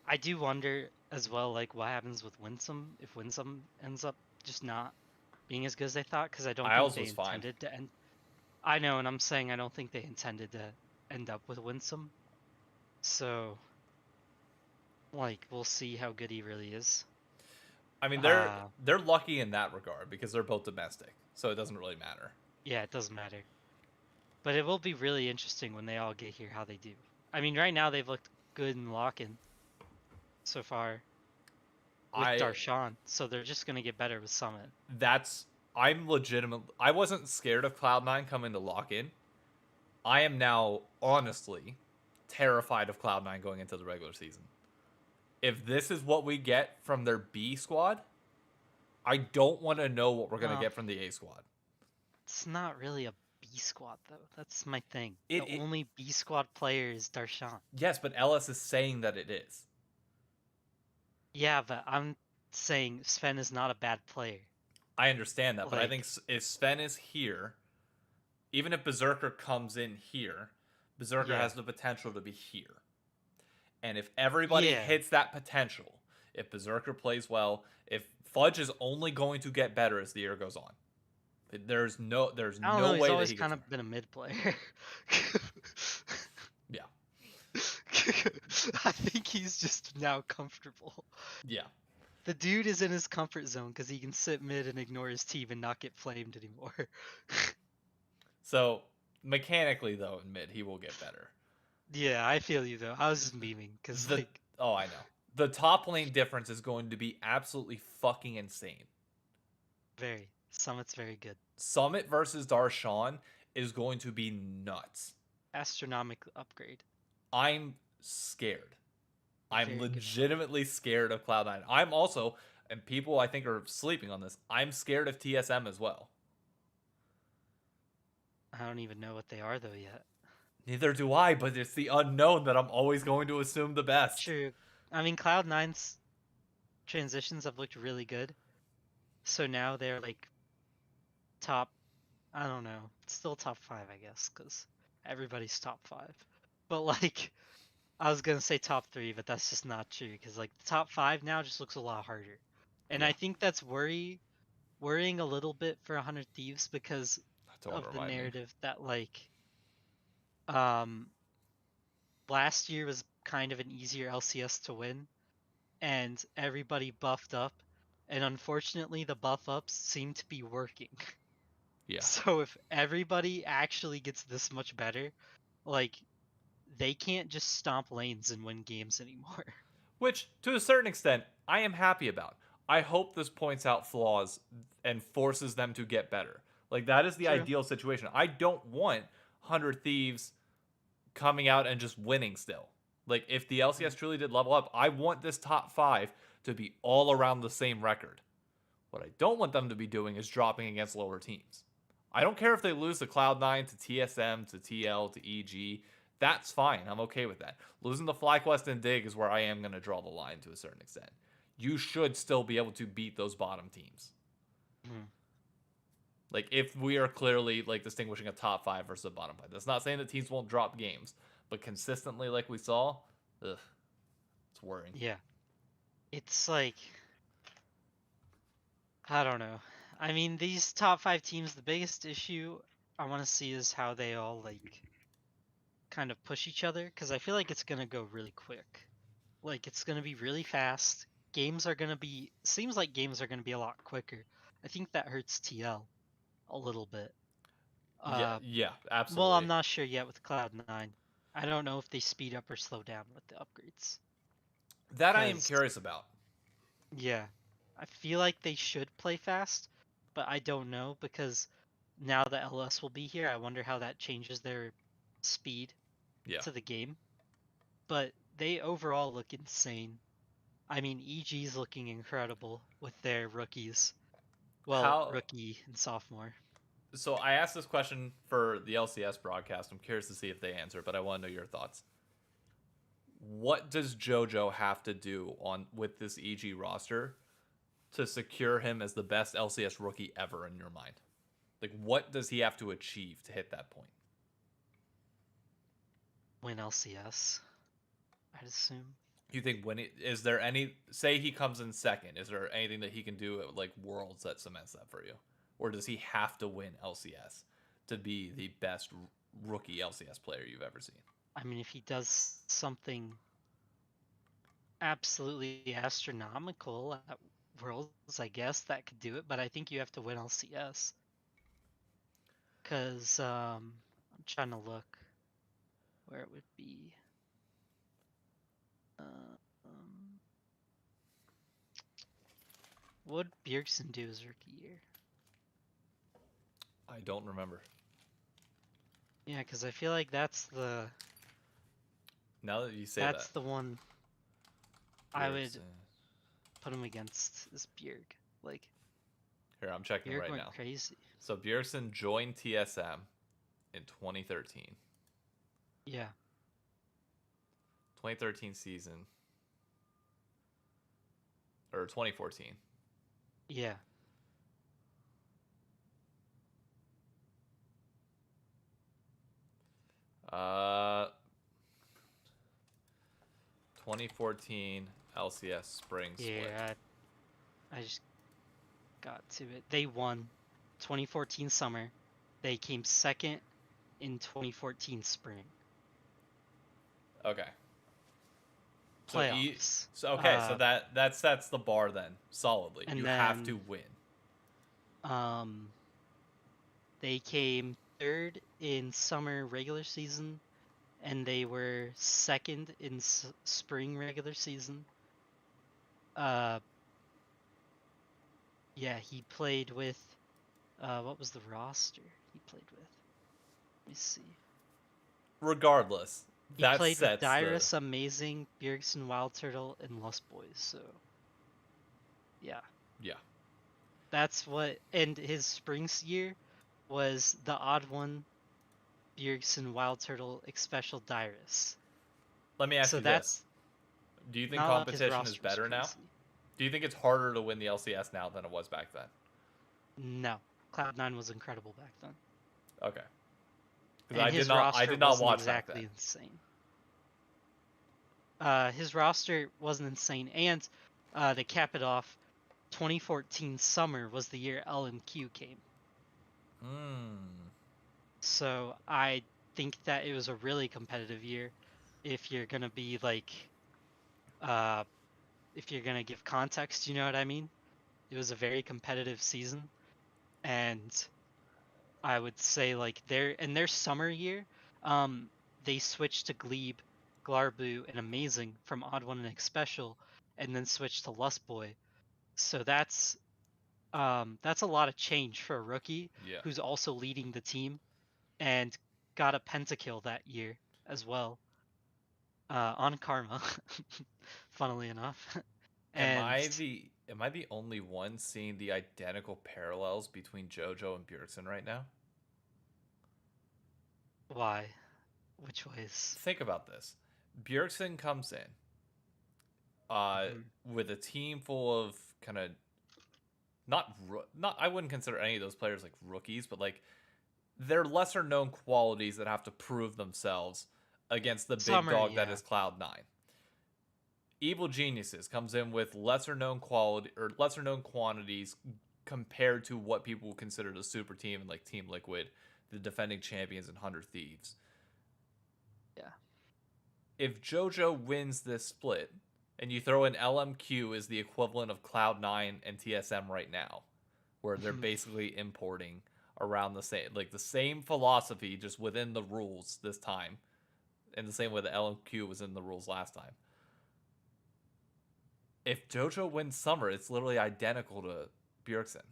I do wonder as well, like what happens with Winsome if Winsome ends up just not being as good as they thought, because I don't think Isles they was fine. intended to end. I know, and I'm saying I don't think they intended to end up with Winsome. So, like, we'll see how good he really is. I mean, Uh, they're lucky in that regard because they're both domestic, so it doesn't really matter. yeah, it doesn't matter. But it will be really interesting when they all get here how they do. I mean, right now they've looked good in lock-in so far with I Darshan, so they're just gonna get better with Summit. that's I'm legitimate. I wasn't scared of Cloud9 coming to lock in. I am now honestly terrified of Cloud9 going into the regular season. If this is what we get from their B squad, I don't want to know what we're going to Well, get from the A squad. it's not really a B squad though. That's my thing. The It only B squad player is Darshan. Yes, but LS is saying that it is. Yeah, but I'm saying Sven is not a bad player. I understand that, but I think Like, if Sven is here, even if Berserker comes in here, Berserker yeah. has the potential to be here. And if everybody Yeah. hits that potential, if Berserker plays well, if Fudge is only going to get better as the year goes on, there's I don't know, no he's way that always he gets kind more. of been a mid player. Yeah, I think he's just now comfortable. yeah. The dude is in his comfort zone because he can sit mid and ignore his team and not get flamed anymore. So mechanically, though, in mid, he will get better. Yeah, I feel you though. I was just memeing because The like Oh, I know. The top lane difference is going to be absolutely fucking insane. very Summit's very good. Summit versus Darshan is going to be nuts. Astronomical upgrade. I'm scared. I'm Very good fight. legitimately scared of Cloud9. I'm also, and people I think are sleeping on this, I'm scared of TSM as well. I don't even know what they are though yet. Neither do I, but it's the unknown that I'm always going to assume the best. True. I mean, Cloud9's transitions have looked really good. So now they're like top, I don't know, still top 5, I guess, because everybody's top 5. But like, I was gonna say top 3, but that's just not true, because like the top 5 now just looks a lot harder. And Yeah, I think that's worrying a little bit for 100 Thieves because don't of the remind me. narrative that like, um, last year was kind of an easier LCS to win, and everybody buffed up, and unfortunately the buff ups seem to be working. Yeah. So if everybody actually gets this much better, like they can't just stomp lanes and win games anymore. Which, to a certain extent, I am happy about. I hope this points out flaws and forces them to get better. Like, that is the True. ideal situation. I don't want 100 Thieves coming out and just winning still. Like, if the LCS truly did level up, I want this top 5 to be all around the same record. What I don't want them to be doing is dropping against lower teams. I don't care if they lose to Cloud9, to TSM, to TL, to EG. That's fine. I'm okay with that. Losing to FlyQuest and Dig is where I am going to draw the line to a certain extent. You should still be able to beat those bottom teams. Mm-hmm. Like, if we are clearly like distinguishing a top 5 versus a bottom 5. That's not saying that teams won't drop games, but consistently like we saw, ugh, it's worrying. Yeah. It's like, I don't know. I mean, these top 5 teams, the biggest issue I want to see is how they all like kind of push each other, because I feel like it's gonna go really quick. Like it's gonna be really fast. Games are gonna be seems like games are gonna be a lot quicker. I think that hurts TL a little bit. Yeah, Well, I'm absolutely. not sure yet with Cloud9. I don't know if they speed up or slow down with the upgrades. That I am Cause curious about. yeah, I feel like they should play fast, but I don't know because now the LS will be here. I wonder how that changes their speed Yeah. to the game. But they overall look insane. I mean, EG's looking incredible with their rookies. Well, How rookie and sophomore. So I asked this question for the LCS broadcast. I'm curious to see if they answer, but I want to know your thoughts. What does Jojo have to do on with this EG roster to secure him as the best LCS rookie ever in your mind? Like, what does he have to achieve to hit that point? Win LCS, I'd assume. You think is there any say he comes in second? Is there anything that he can do at like Worlds that cements that for you, or does he have to win LCS to be the best rookie LCS player you've ever seen? I mean, if he does something absolutely astronomical at Worlds, I guess that could do it. But I think you have to win LCS. Cause I'm trying to look where it would be. Um, what would Bjergsen do his rookie year? I don't remember. Yeah, because I feel like that's Now that you say that, the one I would Bjergsen. put him against is Bjerg. Like Here, I'm checking Bjerg right went now. crazy. So Bjergsen joined TSM in 2013. Yeah. 2013 season. Or 2014. Yeah. Uh 2014 LCS spring split. Yeah. I just got to it. They won 2014 summer. They came second in 2014 spring. Okay. Playoffs. So that sets the bar then solidly. And You then have to win. they came third in summer regular season, and they were second in spring regular season. Yeah, he played with. What was the roster he played with? Let me see. Regardless, He that played with sets Dyrus, Amazing, Bjergsen, Wild Turtle, and Lost Boys. So, yeah, yeah. that's what. And his spring year was the odd one, Bjergsen, Wild Turtle, Special Dyrus. Let me ask So you this. that's Do you think not like his competition is roster was better now? crazy. Do you think it's harder to win the LCS now than it was back then? No, Cloud9 was incredible back then. Okay. And I his did not roster watch wasn't back exactly then. insane. His roster wasn't insane, and to cap it off, 2014 summer was the year LMQ came. So I think that it was a really competitive year. If you're gonna be like, if you're gonna give context, you know what I mean? It was a very competitive season, and I would say like their summer year, um, they switched to Glebe, Glarbu, and Amazing from Odd One and X Special, and then switched to Lust Boy. So that's a lot of change for a rookie Yeah. who's also leading the team and got a pentakill that year as well on Karma, funnily enough. Am And I the am I the only one seeing the identical parallels between Jojo and Bjergsen right now? why? Which ways? Think about this. Bjergsen comes in uh Mhm. with a team full of kind of not I wouldn't consider any of those players like rookies, but like they're lesser known qualities that have to prove themselves against the big Summer, dog that yeah. is Cloud9. Evil Geniuses comes in with lesser known quality or lesser known quantities compared to what people would consider the super team and like Team Liquid, the defending champions and 100 Thieves. Yeah. If JoJo wins this split and you throw in LMQ as the equivalent of Cloud9 and TSM right now, where they're basically importing around the same philosophy just within the rules this time, in the same way that LMQ was in the rules last time. If JoJo wins Summer, it's literally identical to Bjergsen.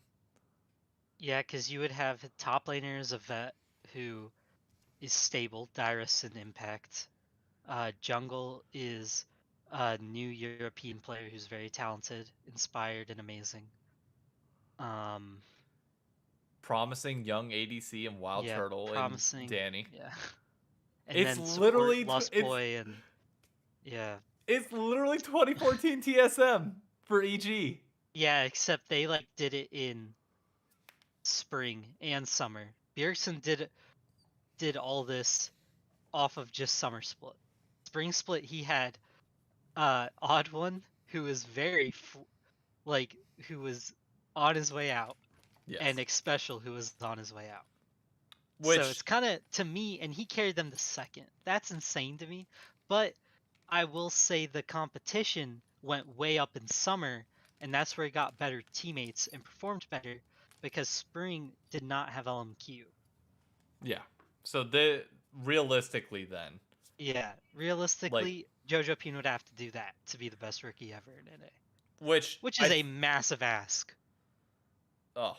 Yeah, because you would have top laners, a vet who is stable, Dyrus and Impact. Jungle is a new European player who's very talented, inspired, and amazing. Um, Promising young ADC and Wild yeah, Turtle and promising. Danny. Yeah, and It's then support literally Lust Boy and yeah, it's literally 2014 TSM for EG. yeah. Except they like did it in spring and summer. Bjergsen did all this off of just summer split. Spring split, he had Odd One who was like who was on his way out, and Yes. Nick Special who was on his way out. So it's Which kind of to me, and he carried them the second. That's insane to me. But I will say the competition went way up in summer, and that's where he got better teammates and performed better because spring did not have LMQ. yeah. So the realistically then, Yeah, like realistically, Jojo Pin would have to do that to be the best rookie ever in NA, which which is I a massive ask. oh,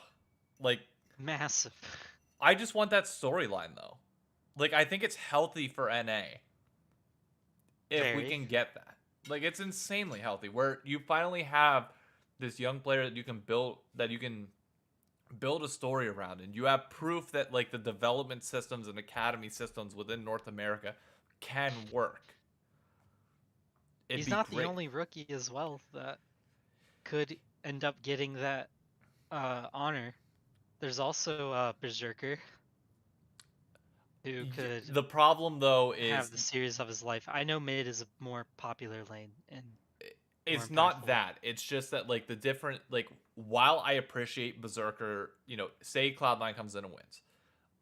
like Massive. I just want that storyline though. Like I think it's healthy for NA if we Very. can get that. Like it's insanely healthy where you finally have this young player that you can build a story around, and you have proof that like the development systems and academy systems within North America can work. It'd He's be not the great. only rookie as well that could end up getting that honor. There's also Berserker who could The problem though have is the series of his life. I know mid is a more popular lane and more it's not impactful lane. that. It's just that like the different like while I appreciate Berserker, say Cloud9 comes in and wins.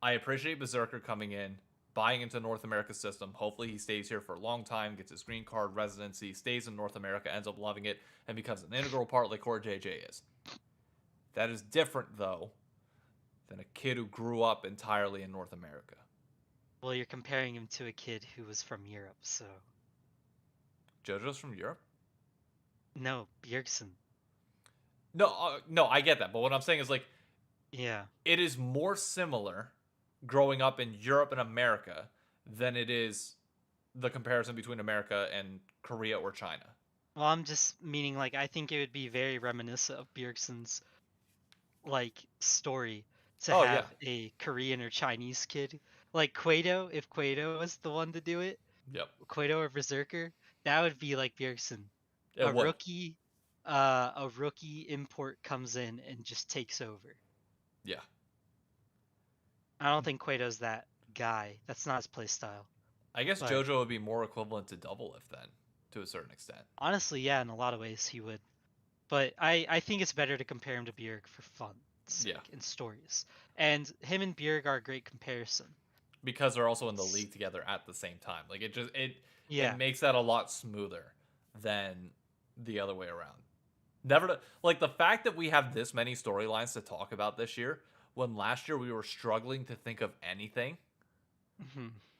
I appreciate Berserker coming in, buying into North America's system. Hopefully he stays here for a long time, gets his green card residency, stays in North America, ends up loving it, and becomes an integral part like Core JJ is. That is different though than a kid who grew up entirely in North America. Well, you're comparing him to a kid who was from Europe, so JoJo's from Europe? no, Bjergsen. No, I get that. But what I'm saying is like Yeah. it is more similar growing up in Europe and America than it is the comparison between America and Korea or China. Well, I'm just meaning like I think it would be very reminiscent of Bjergsen's like story to Oh yeah. have a Korean or Chinese kid. Like Quado, if Quado was the one to do it, Yep. Quado or Berserker, that would be like Bjergsen. It would. A rookie import comes in and just takes over. Yeah. I don't think Quado's that guy. That's not his play style. I guess But JoJo would be more equivalent to Doublelift then, to a certain extent. honestly, yeah, in a lot of ways he would. But I think it's better to compare him to Bjerg for fun Yeah. sake and stories. And him and Bjerg are a great comparison. Because they're also in the league together at the same time. Like it Yeah. makes that a lot smoother than the other way around. Never to, like the fact that we have this many storylines to talk about this year when last year we were struggling to think of anything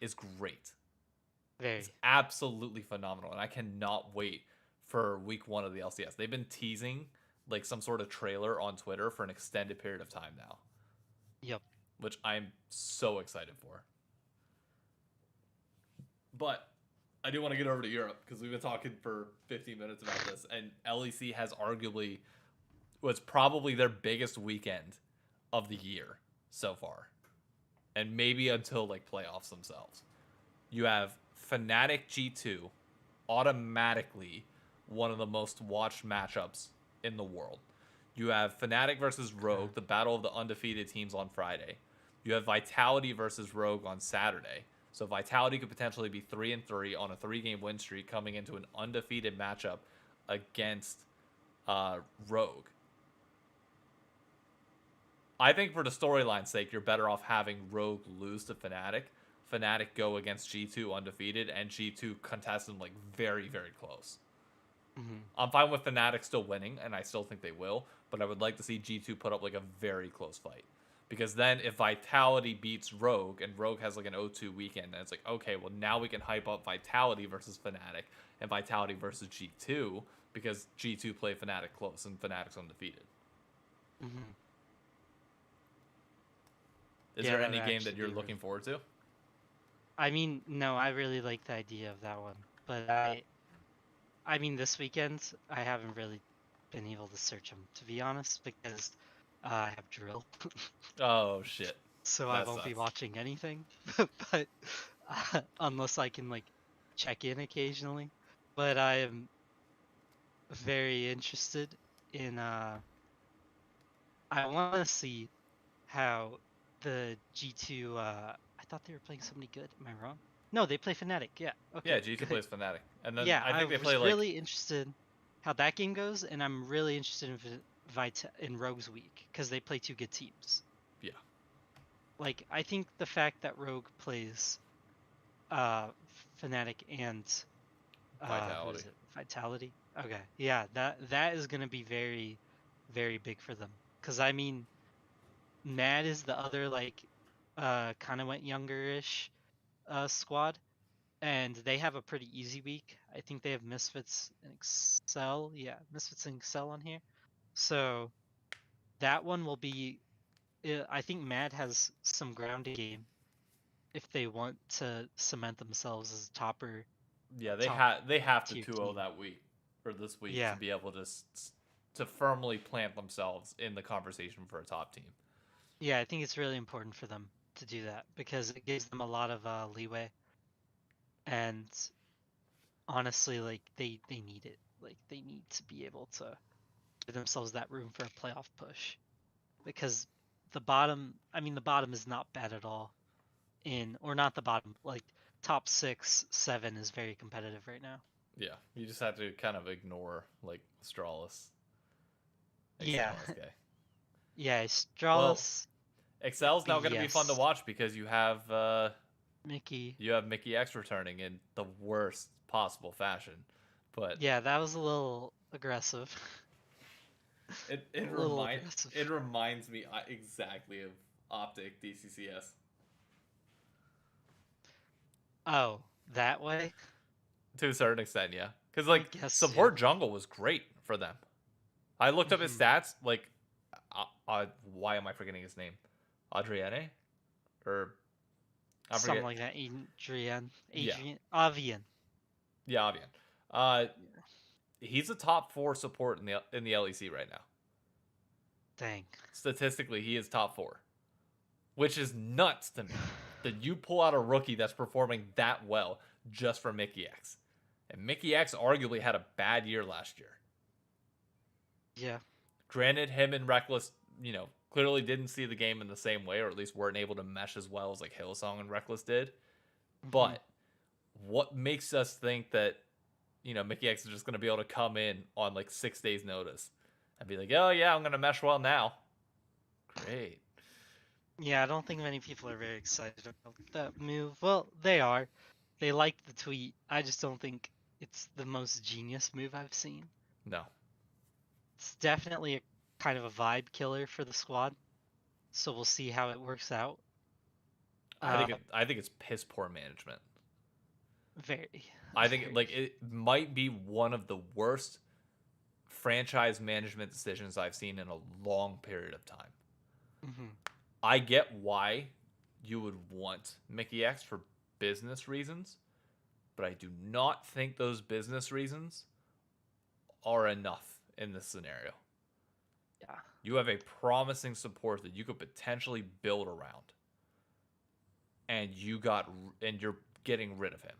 is great. Very. It's absolutely phenomenal, and I cannot wait for week 1 of the LCS. They've been teasing like some sort of trailer on Twitter for an extended period of time now. Yep. Which I'm so excited for. But I do want to get over to Europe because we've been talking for 15 minutes about this, and LEC has arguably was probably their biggest weekend of the year so far, and maybe until like playoffs themselves. You have Fnatic G2, automatically one of the most watched matchups in the world. You have Fnatic versus Rogue, the battle of the undefeated teams on Friday. You have Vitality versus Rogue on Saturday. So Vitality could potentially be 3-3 on a 3-game win streak coming into an undefeated matchup against Rogue. I think for the storyline's sake, you're better off having Rogue lose to Fnatic. Fnatic go against G2 undefeated, and G2 contest them like very, very close. I'm fine with Fnatic still winning, and I still think they will, but I would like to see G2 put up like a very close fight. Because then if Vitality beats Rogue, and Rogue has like an 0-2 weekend, then it's like, okay, well now we can hype up Vitality versus Fnatic, and Vitality versus G2, because G2 play Fnatic close, and Fnatic's undefeated. Is there any game that you're looking forward to? I mean, no, I really like the idea of that one, but I mean, this weekend I haven't really been able to search them, to be honest, because I have drill. Oh shit! So That I won't be sucks. watching anything, but unless I can like check in occasionally. But I am very interested in. I want to see how the G2. I thought they were playing somebody good. Am I wrong? No, they play Fnatic. Yeah. Okay. Yeah, G2 good. plays Fnatic, and then Yeah, I think they was play like really interested how that game goes, and I'm really interested in Rogue's week because they play two good teams. yeah. Like, I think the fact that Rogue plays Fnatic and who is it? Vitality. Okay, yeah, that is gonna be very, very big for them. Cause I mean, Mad is the other like kind of went younger-ish squad, and they have a pretty easy week. I think they have Misfits and Excel. Yeah, Misfits and Excel on here. So that one will be. I think Mad has some ground to gain if they want to cement themselves as a topper. Yeah, Top they have to tier 2-0 team. that week or this week Yeah. to be able to firmly plant themselves in the conversation for a top team. Yeah, I think it's really important for them to do that because it gives them a lot of leeway. And honestly, like they need it. Like they need to be able to give themselves that room for a playoff push. Because the bottom is not bad at all. Or not the bottom, like top 6, 7 is very competitive right now. Yeah, you just have to kind of ignore like Astralis. Yeah. guy. Yeah, Astralis. Excel's now going to be fun to BS. watch because you have Mickey. You have Mikyx Excel returning in the worst possible fashion, but Yeah, that was a little aggressive. it aggressive. it reminds me exactly of Optic DCCS. Oh, that way? To a certain extent, yeah. Because like guess support so. jungle was great for them. I looked up his stats. Like, why am I forgetting his name? Adrienne, or Something like that. Adrian. Yeah. Avian. Yeah, Avian. He's a top 4 support in the LEC right now. Dang. Statistically, he is top 4, which is nuts to me. That you pull out a rookie that's performing that well just for Mikyx. And Mikyx arguably had a bad year last year. Yeah. Granted, him and Reckless, clearly didn't see the game in the same way, or at least weren't able to mesh as well as like Hillsong and Reckless did. But what makes us think that, Mikyx is just going to be able to come in on like 6 days notice and be like, oh yeah, I'm going to mesh well now. Great. Yeah, I don't think many people are very excited about that move. Well, they are. They liked the tweet. I just don't think it's the most genius move I've seen. No. It's definitely a kind of a vibe killer for the squad. so we'll see how it works out. I think it's piss poor management. Very, I think very. like it might be one of the worst franchise management decisions I've seen in a long period of time. Hmm. I get why you would want Mikyx X for business reasons, but I do not think those business reasons are enough in this scenario. Yeah. You have a promising support that you could potentially build around, and you're getting rid of him,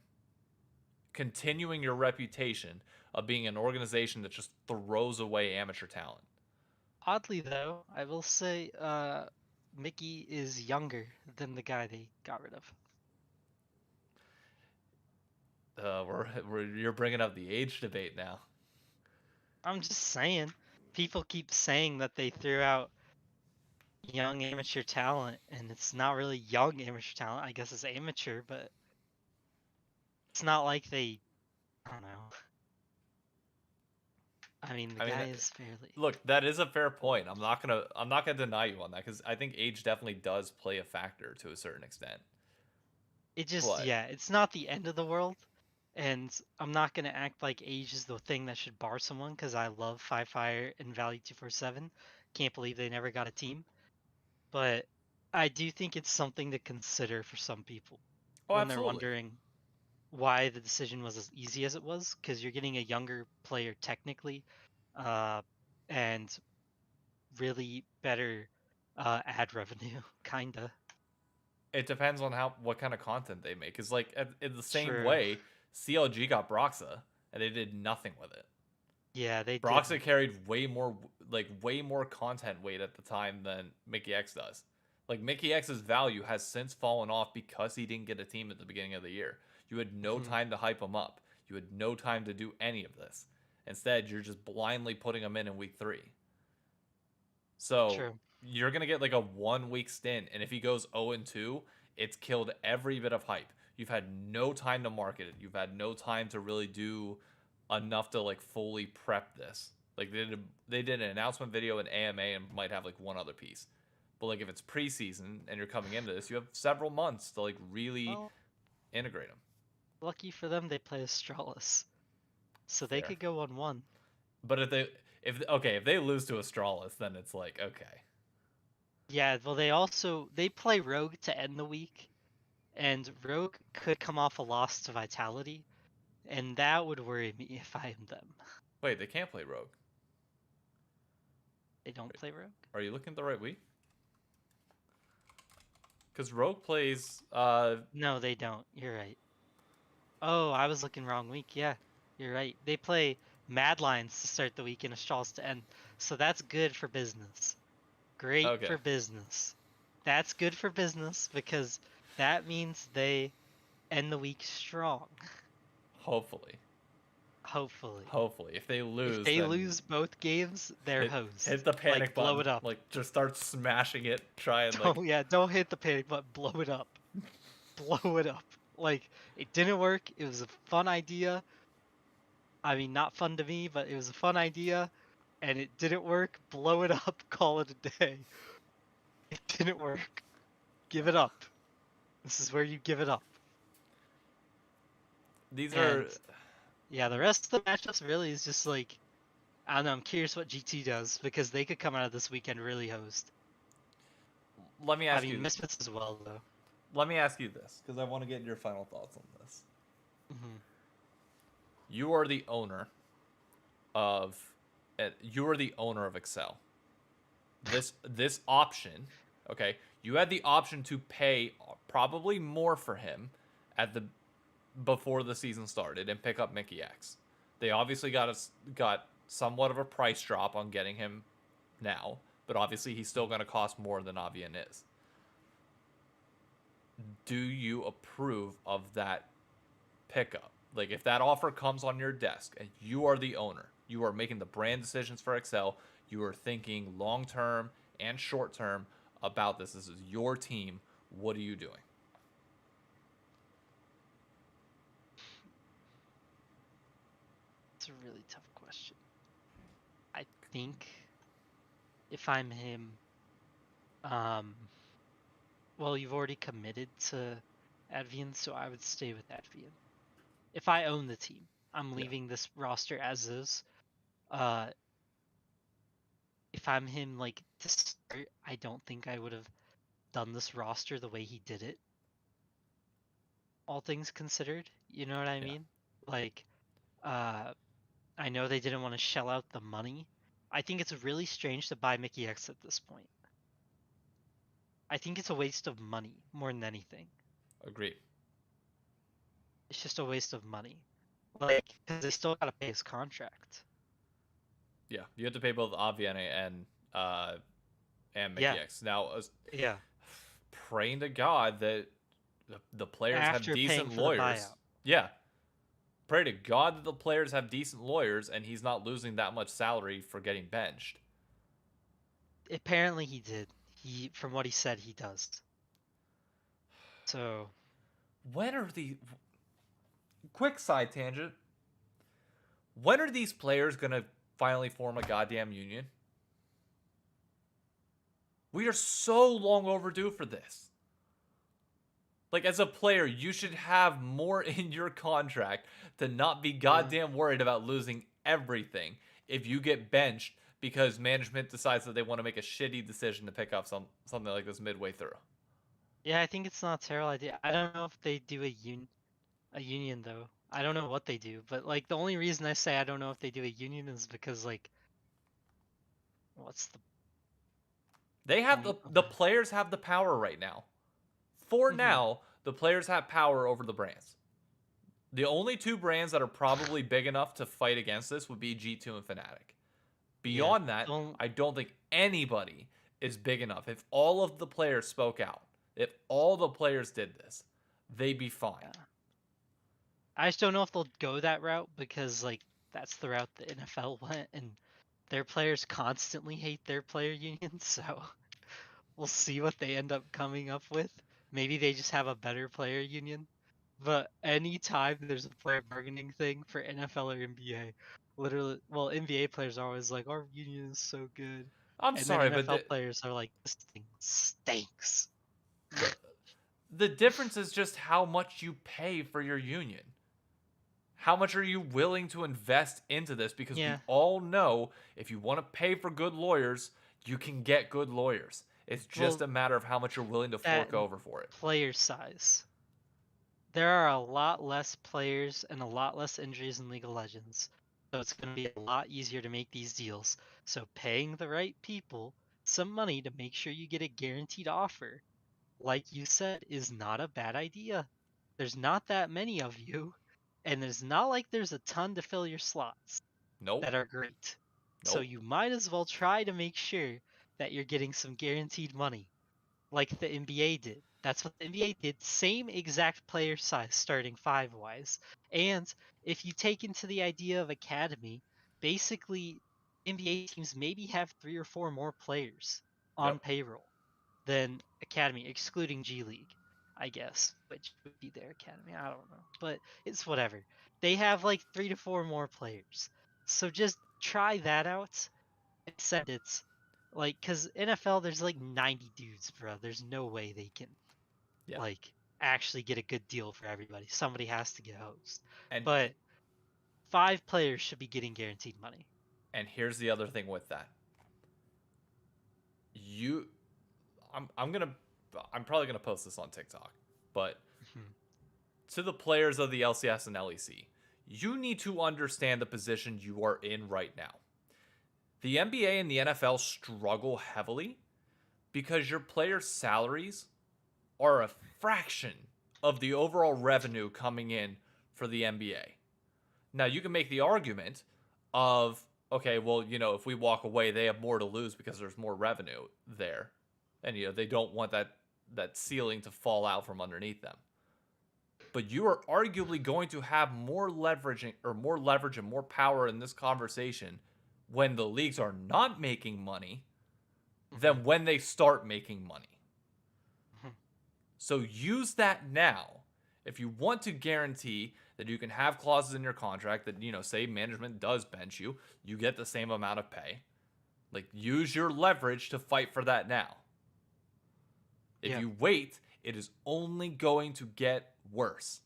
continuing your reputation of being an organization that just throws away amateur talent. Oddly though, I will say, Mickey is younger than the guy they got rid of. You're bringing up the age debate now. I'm just saying, people keep saying that they threw out young amateur talent, and it's not really young amateur talent. I guess it's amateur, but it's not like they. I don't know. I mean, the I mean, guy is fairly. look, that is a fair point. I'm not gonna deny you on that because I think age definitely does play a factor to a certain extent. It just, But yeah, it's not the end of the world, and I'm not gonna act like age is the thing that should bar someone because I love Five Fire and Value 247. Can't believe they never got a team, but I do think it's something to consider for some people oh, when they're absolutely. wondering why the decision was as easy as it was, because you're getting a younger player technically, uh, and really better ad revenue, kinda. It depends on what kind of content they make. Cause like in the same True. way, CLG got Broxa and they did nothing with it. Yeah, they Broxa didn't. carried way more content weight at the time than Mickey X does. Like Mickey X's value has since fallen off because he didn't get a team at the beginning of the year. You had no Mhm. time to hype him up. You had no time to do any of this. Instead, you're just blindly putting him in week 3. So True. you're gonna get like a 1 week stint, and if he goes 0-2, it's killed every bit of hype. You've had no time to market it. You've had no time to really do enough to like fully prep this. Like they did an announcement video in AMA and might have like one other piece. But like if it's preseason and you're coming into this, you have several months to like really Well, integrate them. lucky for them, they play Astralis, so they Fair. could go on one. But if they lose to Astralis, then it's like okay. Yeah, well, they play Rogue to end the week, and Rogue could come off a loss to Vitality, and that would worry me if I am them. Wait, they can't play Rogue. They don't Wait, play Rogue? are you looking at the right week? Because Rogue plays. No, they don't. You're right. Oh, I was looking wrong week. Yeah, you're right. They play Mad Lions to start the week and Astralis to end, so that's good for business. Great Okay. for business. That's good for business because that means they end the week strong. Hopefully. Hopefully. Hopefully. If they If lose, they then lose both games, they're hit hosed. the Like panic blow button. it up. Like just start smashing it. Try and like. Don't yeah, don't hit the panic button, blow it up. Blow it up. Like it didn't work. It was a fun idea. I mean, not fun to me, but it was a fun idea and it didn't work. Blow it up, call it a day. It didn't work. Give it up. This is where you give it up. These And are. yeah, the rest of the matchups really is just like, I don't know, I'm curious what GT does because they could come out of this weekend really host. Let me I ask mean, you. Misfits as well though. Let me ask you this because I want to get your final thoughts on this. Hmm. You are the owner of. You are the owner of Excel. This option, okay, you had the option to pay probably more for him at the before the season started and pick up Mikyx X. They obviously got somewhat of a price drop on getting him now, but obviously he's still going to cost more than Avian is. Do you approve of that pickup? Like if that offer comes on your desk and you are the owner, you are making the brand decisions for Excel, you are thinking long term and short term about this. This is your team. What are you doing? It's a really tough question. I think if I'm him, Um, well, you've already committed to Advian, so I would stay with Advian. If I own the team, I'm Yeah. leaving this roster as is. Uh, if I'm him, like to start, I don't think I would have done this roster the way he did it. All things considered, you know what I Yeah. mean? Like, uh, I know they didn't want to shell out the money. I think it's really strange to buy Mikyx at this point. I think it's a waste of money more than anything. Agreed. It's just a waste of money. Like, because they still gotta pay his contract. Yeah. You have to pay both Aviane and Yeah, Mickey X. Now, yeah. praying to God that the players have After paying decent for the lawyers. buyout. Yeah. Pray to God that the players have decent lawyers and he's not losing that much salary for getting benched. Apparently he did. From what he said, he does. So, When are the quick side tangent? When are these players gonna finally form a goddamn union? We are so long overdue for this. Like, as a player, you should have more in your contract to not be goddamn worried about losing everything if you get benched because management decides that they want to make a shitty decision to pick up something like this midway through. yeah, I think it's not a terrible idea. I don't know if they do a union though. I don't know what they do, but like the only reason I say I don't know if they do a union is because like, what's the They have point of the it? players have the power right now. For Mm-hmm. now, the players have power over the brands. The only two brands that are probably big enough to fight against this would be G2 and Fnatic. Yeah, Beyond that, don't. I don't think anybody is big enough. If all of the players spoke out, if all the players did this, they'd be fine. Yeah. I just don't know if they'll go that route because like that's the route the NFL went, and their players constantly hate their player unions. So we'll see what they end up coming up with. Maybe they just have a better player union. But anytime there's a player bargaining thing for NFL or NBA, literally, well, NBA players are always like, our union is so good. I'm And then sorry, but NFL players are like, this thing stinks. the the difference is just how much you pay for your union. How much are you willing to invest into this? Because we Yeah. all know if you want to pay for good lawyers, you can get good lawyers. It's just Well, a matter of how much you're willing to that fork over for it. player size. There are a lot less players and a lot less injuries in League of Legends. So it's going to be a lot easier to make these deals. So paying the right people some money to make sure you get a guaranteed offer, like you said, is not a bad idea. There's not that many of you, and there's not like there's a ton to fill your slots Nope. that are great. So Nope. you might as well try to make sure that you're getting some guaranteed money like the NBA did. That's what the NBA did. Same exact player size starting five wise. And if you take into the idea of academy, basically NBA teams maybe have three or four more players on Yep. payroll than academy, excluding G League, I guess, which would be their academy. I don't know, but it's whatever. They have like three to four more players. So just try that out and send it. Like, cause NFL, there's like 90 dudes, bro. There's no way they can Yeah. like actually get a good deal for everybody. Somebody has to get host. And But five players should be getting guaranteed money. and here's the other thing with that. You I'm gonna I'm probably gonna post this on TikTok, but Mhm. to the players of the LCS and LEC, you need to understand the position you are in right now. The NBA and the NFL struggle heavily because your players' salaries are a fraction of the overall revenue coming in for the NBA. Now, you can make the argument of, okay, well, if we walk away, they have more to lose because there's more revenue there. And, they don't want that ceiling to fall out from underneath them. But you are arguably going to have more leverage and more power in this conversation when the leagues are not making money than Mhm. when they start making money. Mhm. So use that now. If you want to guarantee that you can have clauses in your contract that, say management does bench you, you get the same amount of pay. Like, use your leverage to fight for that now. If you wait, it is only going to get worse.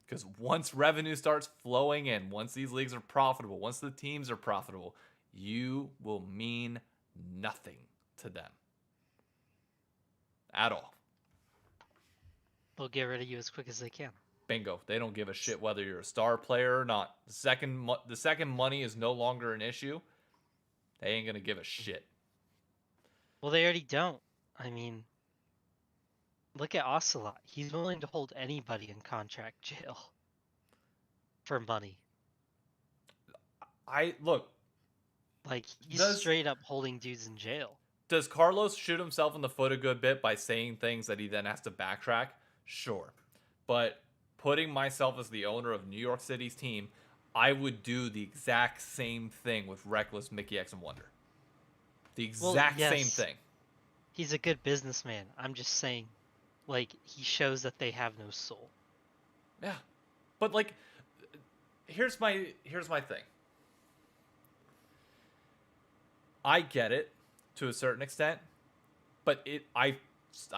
Because once revenue starts flowing in, once these leagues are profitable, once the teams are profitable, you will mean nothing to them. At all. They'll get rid of you as quick as they can. Bingo. They don't give a shit whether you're a star player or not. The second money is no longer an issue, they ain't going to give a shit. Well, they already don't. I mean, look at Ocelot. He's willing to hold anybody in contract jail for money. Look. Like, he's straight up holding dudes in jail. Does Carlos shoot himself in the foot a good bit by saying things that he then has to backtrack? Sure. But putting myself as the owner of New York City's team, I would do the exact same thing with Reckless, Mikyx, and Wonder. The exact same thing. He's a good businessman. I'm just saying, like, he shows that they have no soul. Yeah. But, like, here's my thing. I get it to a certain extent, but I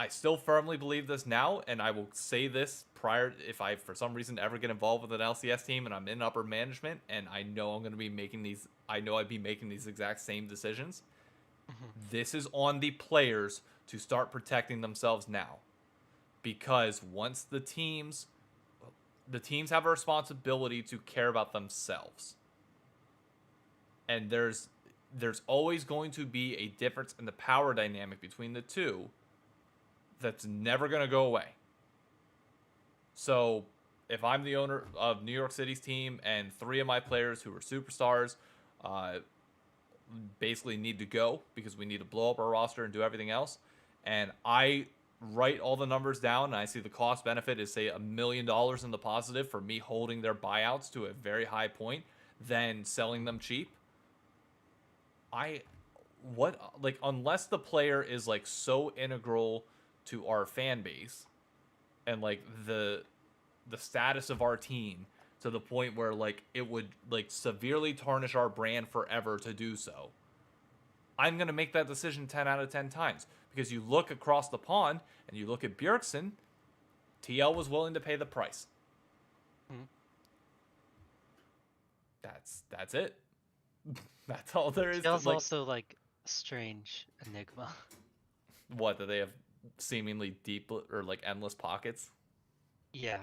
still firmly believe this now, and I will say this prior, if I for some reason ever get involved with an LCS team and I'm in upper management and I know I'm going to be making these, I know I'd be making these exact same decisions. This is on the players to start protecting themselves now, because once the teams have a responsibility to care about themselves, and there's always going to be a difference in the power dynamic between the two that's never going to go away. So if I'm the owner of New York City's team and 3 of my players who are superstars basically need to go because we need to blow up our roster and do everything else, and I write all the numbers down and I see the cost benefit is, say, $1 million in the positive for me holding their buyouts to a very high point, then selling them cheap, unless the player is like so integral to our fan base and like the status of our team to the point where like it would like severely tarnish our brand forever to do so, I'm going to make that decision 10 out of 10 times. Because you look across the pond and you look at Bjergsen, TL was willing to pay the price. That's it. That's all there is. TL's also like a strange enigma. What, that they have seemingly deep or like endless pockets? Yeah.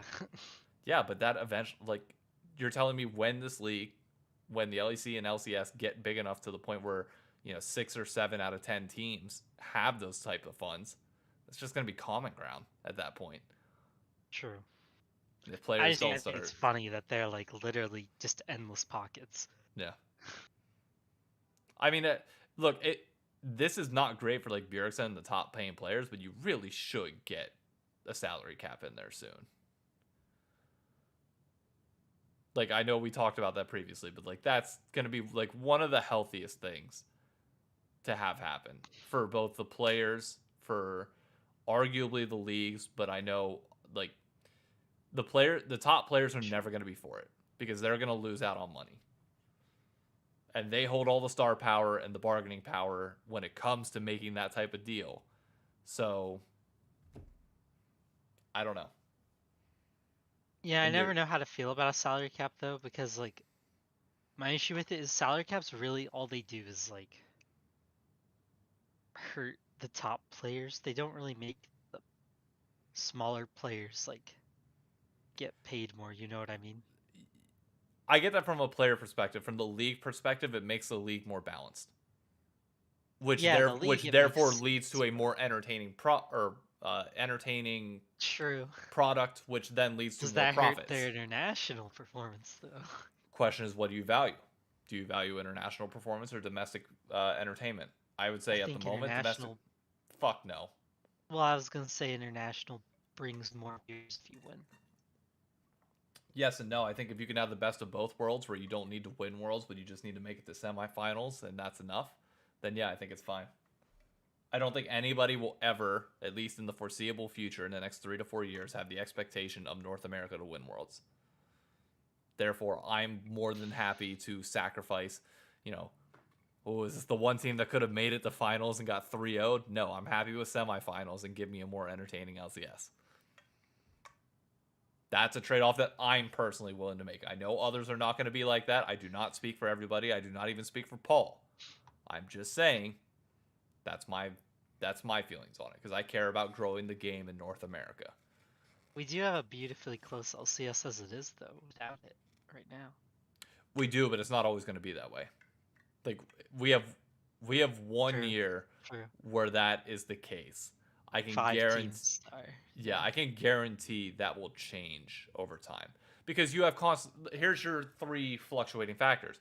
Yeah, but that eventually, like, you're telling me when this league, when the LEC and LCS get big enough to the point where, you know, 6 or 7 out of 10 teams have those type of funds, it's just going to be common ground at that point. True. The players I think it's funny that they're like literally just endless pockets. Yeah. I mean, look, this is not great for like Bjergsen and the top paying players, but you really should get a salary cap in there soon. Like, I know we talked about that previously, but like that's going to be like one of the healthiest things to have happen for both the players, for arguably the leagues, but I know like the top players are never going to be for it because they're going to lose out on money. And they hold all the star power and the bargaining power when it comes to making that type of deal. So, I don't know. Yeah, I never know how to feel about a salary cap though, because like my issue with it is salary caps really all they do is like hurt the top players. They don't really make the smaller players like get paid more, you know what I mean? I get that from a player perspective. From the league perspective, it makes the league more balanced, which therefore leads to a more entertaining entertaining True product, which then leads to Does more that profits. hurt their international performance though? Question is, what do you value? Do you value international performance or domestic entertainment? I would say at the moment, domestic. Fuck no. Well, I was gonna say international brings more views if you win. Yes and no. I think if you can have the best of both worlds, where you don't need to win worlds, but you just need to make it to semifinals, and that's enough, then yeah, I think it's fine. I don't think anybody will ever, at least in the foreseeable future, in the next 3 to 4 years, have the expectation of North America to win worlds. Therefore, I'm more than happy to sacrifice, Oh, is this the one team that could have made it to finals and got 3-0'd? No, I'm happy with semifinals and give me a more entertaining LCS. That's a trade-off that I'm personally willing to make. I know others are not going to be like that. I do not speak for everybody. I do not even speak for Paul. I'm just saying that's my feelings on it because I care about growing the game in North America. We do have a beautifully close LCS as it is, though, without it right now. We do, but it's not always going to be that way. Like we have 1 year where that is the case. I can guarantee. Yeah, I can guarantee that will change over time because you have here's your 3 fluctuating factors: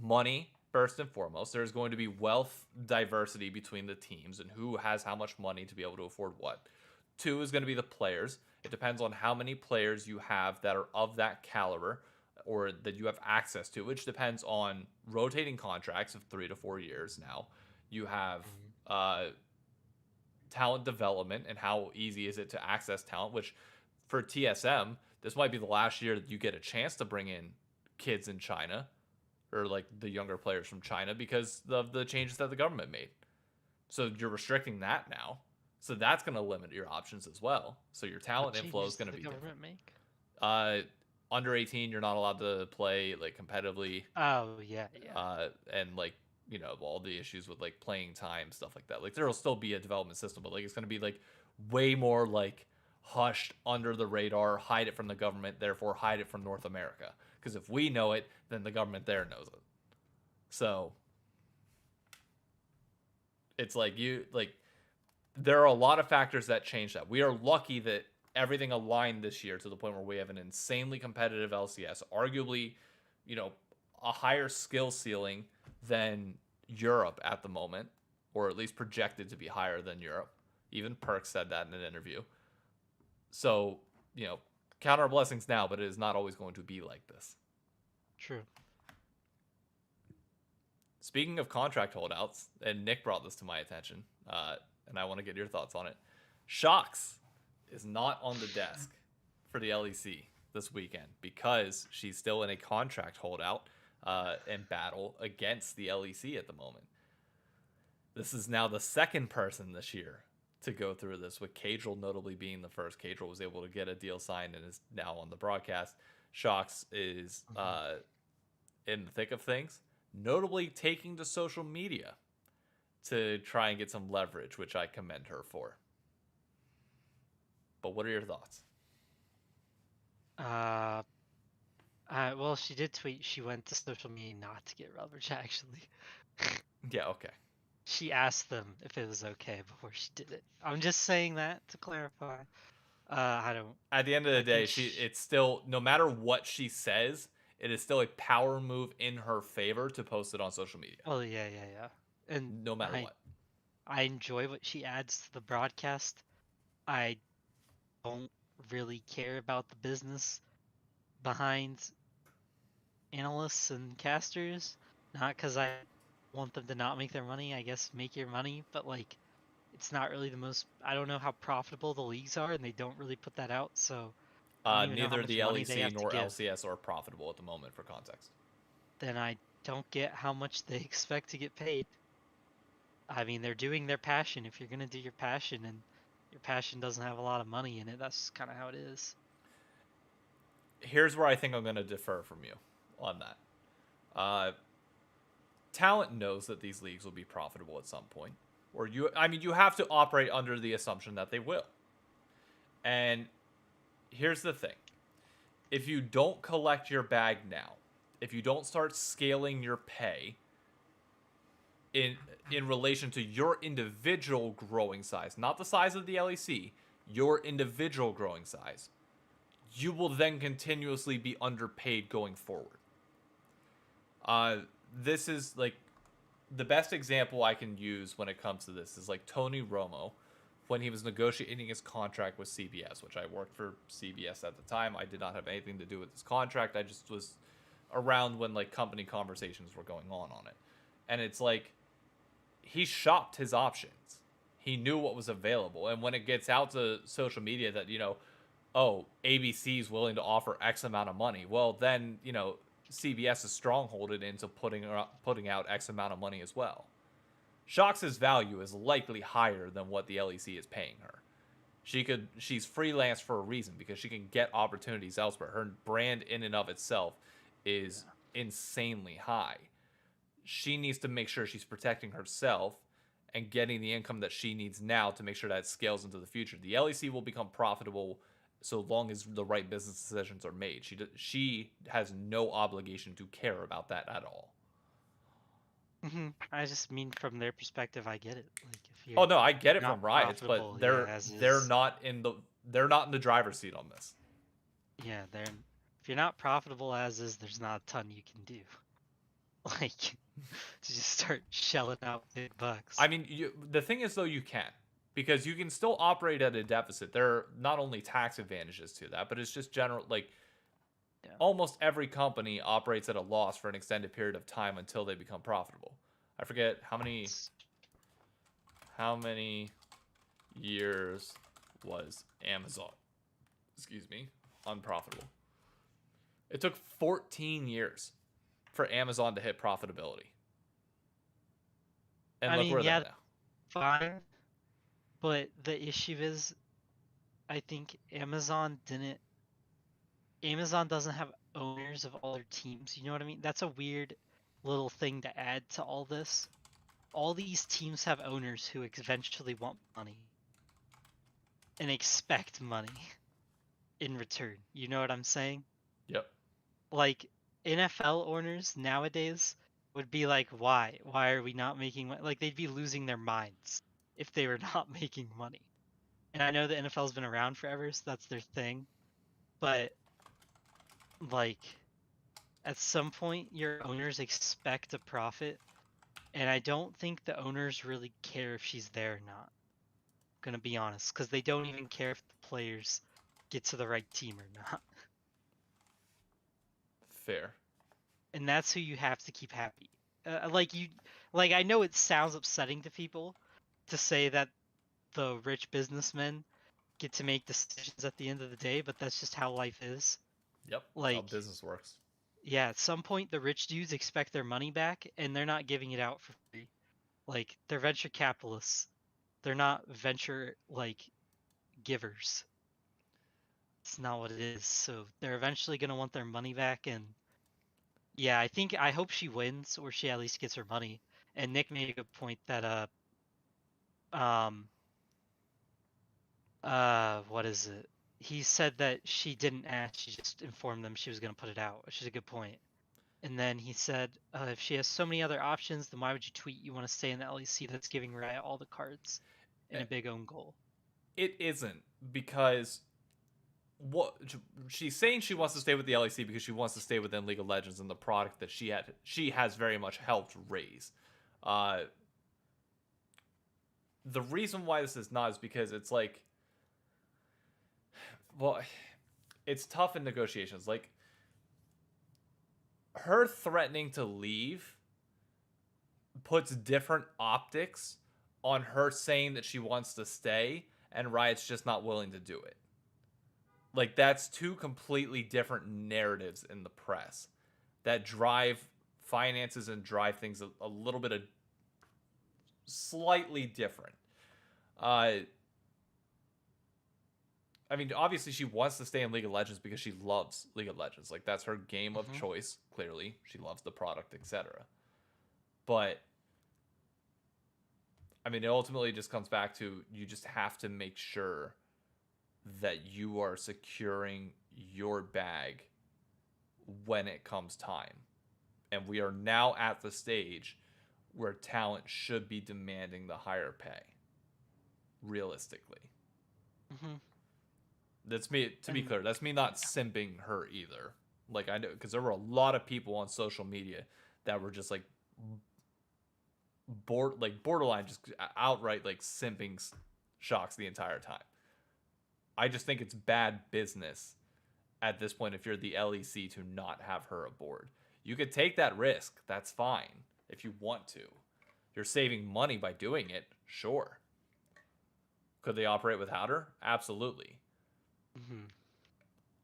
money first and foremost. There's going to be wealth diversity between the teams and who has how much money to be able to afford what. 2 is going to be the players. It depends on how many players you have that are of that caliber or that you have access to, which depends on rotating contracts of 3 to 4 years. Now you have talent development and how easy is it to access talent, which for TSM, this might be the last year that you get a chance to bring in kids in China or like the younger players from China because of the changes that the government made. So you're restricting that now. So that's going to limit your options as well. So your talent inflow is going to be different. Under 18, you're not allowed to play like competitively. Oh yeah. And like, you know, all the issues with like playing time, stuff like that. Like there will still be a development system, but like it's going to be like way more like hushed under the radar, hide it from the government, therefore hide it from North America. Because if we know it, then the government there knows it. So it's like there are a lot of factors that change that. We are lucky that everything aligned this year to the point where we have an insanely competitive LCS, arguably, you know, a higher skill ceiling than Europe at the moment, or at least projected to be higher than Europe. Even Perk said that in an interview. So, you know, count our blessings now, but it is not always going to be like this. True. Speaking of contract holdouts, and Nick brought this to my attention, and I want to get your thoughts on it. Sjokz is not on the desk for the LEC this weekend because she's still in a contract holdout and battle against the LEC at the moment. This is now the second person this year to go through this, with Cadril notably being the first. Cadril was able to get a deal signed and is now on the broadcast. Sjokz is in the thick of things, notably taking to social media to try and get some leverage, which I commend her for. But what are your thoughts? Well, she did tweet she went to social media not to get leverage, actually. Yeah, okay. She asked them if it was okay before she did it. I'm just saying that to clarify. I don't... At the end of the day, it's still, no matter what she says, it is still a power move in her favor to post it on social media. Oh, yeah. And no matter what. I enjoy what she adds to the broadcast. I don't really care about the business behind analysts and casters. Not because I want them to not make their money. I guess make your money, but like, it's not really the most... I don't know how profitable the leagues are, and they don't really put that out, so... Neither the LEC nor LCS are profitable at the moment, for context. Then I don't get how much they expect to get paid. I mean, they're doing their passion. If you're going to do your passion and your passion doesn't have a lot of money in it, that's kind of how it is. Here's where I think I'm going to defer from you on that. Talent knows that these leagues will be profitable at some point. Or you have to operate under the assumption that they will. And here's the thing. If you don't collect your bag now, if you don't start scaling your pay in relation to your individual growing size, not the size of the LEC, your individual growing size, you will then continuously be underpaid going forward. This is like the best example I can use when it comes to this is like Tony Romo when he was negotiating his contract with CBS, which I worked for CBS at the time. I did not have anything to do with this contract. I just was around when like company conversations were going on it. And it's like he shopped his options. He knew what was available. And when it gets out to social media that, you know, oh, ABC is willing to offer X amount of money, well, then, you know, CBS is strongholded into putting out X amount of money as well. Sjokz's value is likely higher than what the LEC is paying her. She's freelance for a reason because she can get opportunities elsewhere. Her brand in and of itself is insanely high. She needs to make sure she's protecting herself and getting the income that she needs now to make sure that it scales into the future. The LEC will become profitable so long as the right business decisions are made. She has no obligation to care about that at all. I just mean from their perspective, I get it. Like if Oh you're no, I get it not from Riot's, but profitable, they're not in the driver's seat on this. yeah, if you're not profitable as is, there's not a ton you can do. Like to just start shelling out big bucks. I mean, the thing is though, you can, because you can still operate at a deficit. There are not only tax advantages to that, but it's just general, like, almost every company operates at a loss for an extended period of time until they become profitable. I forget how many years was Amazon, unprofitable. It took 14 years for Amazon to hit profitability. And I look mean, where yeah, they're now. fine. But the issue is, I think Amazon doesn't have owners of all their teams. You know what I mean? That's a weird little thing to add to all this. All these teams have owners who eventually want money and expect money in return. You know what I'm saying? Yep. Like NFL owners nowadays would be like, why? Why are we not making money? Like they'd be losing their minds if they were not making money. And I know the NFL's been around forever, so that's their thing. But like at some point your owners expect a profit, and I don't think the owners really care if she's there or not. I'm gonna be honest, because they don't even care if the players get to the right team or not. Fair. And that's who you have to keep happy. Like I know it sounds upsetting to people to say that the rich businessmen get to make decisions at the end of the day, but that's just how life is. Yep. Like, That's how business works. yeah, at some point the rich dudes expect their money back, and they're not giving it out for free. Like, they're venture capitalists. They're not venture givers. It's not what it is. So they're eventually gonna want their money back, and yeah, I hope she wins, or she at least gets her money. And Nick made a good point that um what is it? He said that she didn't ask, she just informed them she was gonna put it out, which is a good point. And then he said, if she has so many other options, then why would you tweet you want to stay in the LEC that's giving Riot all the cards in a big own goal? It isn't, because what she's saying, she wants to stay with the LEC because she wants to stay within League of Legends and the product that she has very much helped raise. The reason why this is not is because it's like, well, it's tough in negotiations. Like, her threatening to leave puts different optics on her saying that she wants to stay and Riot's just not willing to do it. Like, that's two completely different narratives in the press that drive finances and drive things a little bit of slightly different. I mean, obviously she wants to stay in League of Legends because she loves League of Legends. Like, that's her game of choice, clearly. She loves the product, etc. But I mean, it ultimately just comes back to, you just have to make sure that you are securing your bag when it comes time. And we are now at the stage where talent should be demanding the higher pay. Realistically. That's me, to be clear, that's me not simping her either. Like, I know, because there were a lot of people on social media that were just like borderline just outright like simping Sjokz the entire time. I just think it's bad business at this point if you're the LEC to not have her aboard. You could take that risk, that's fine, if you want to. You're saving money by doing it, sure. Could they operate without her? Absolutely.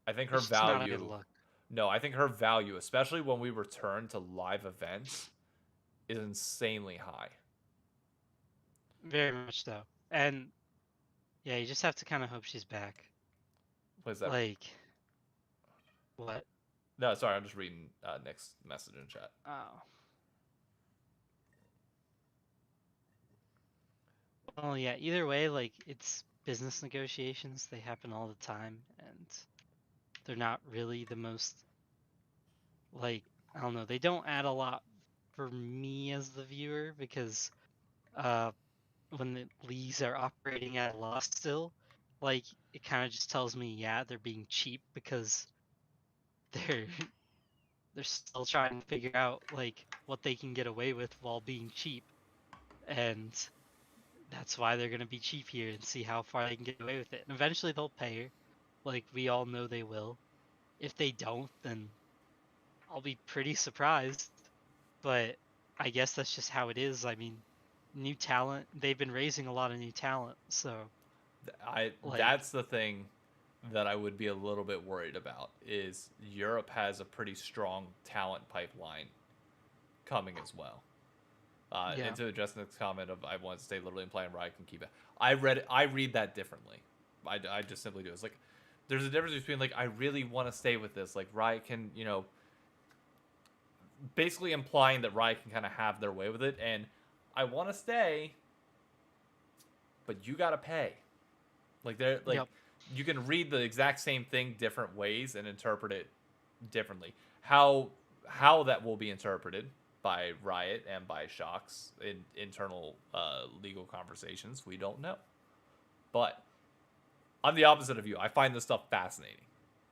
I think her It's just not a value, good look. No, I think her value, especially when we return to live events, is insanely high. Very much so. And yeah, you just have to kind of hope she's back. What is that? Like, what? No, sorry, I'm just reading Nick's message in chat. Oh. Well, yeah, either way, like, it's business negotiations. They happen all the time, and they're not really the most, like, I don't know, they don't add a lot for me as the viewer because uh, when the leagues are operating at a loss still, like, it kind of just tells me, yeah, they're being cheap because they're they're still trying to figure out like what they can get away with while being cheap, and that's why they're gonna be cheap here and see how far they can get away with it. And eventually they'll pay her, like we all know they will. If they don't, then I'll be pretty surprised. But I guess that's just how it is. I mean, new talent. They've been raising a lot of new talent, so like That's the thing that I would be a little bit worried about is Europe has a pretty strong talent pipeline coming as well. yeah, And to address Nick's comment of I want to stay literally and play and Riot can keep it. I read that differently. I just simply do. It's like there's a difference between like I really want to stay with this. Like Riot can, basically implying that Riot can kind of have their way with it, and I want to stay, but you gotta pay. Like they're like yep, you can read the exact same thing different ways and interpret it differently. How that will be interpreted by Riot and by Sjokz in internal legal conversations, we don't know. But I'm the opposite of you. I find this stuff fascinating.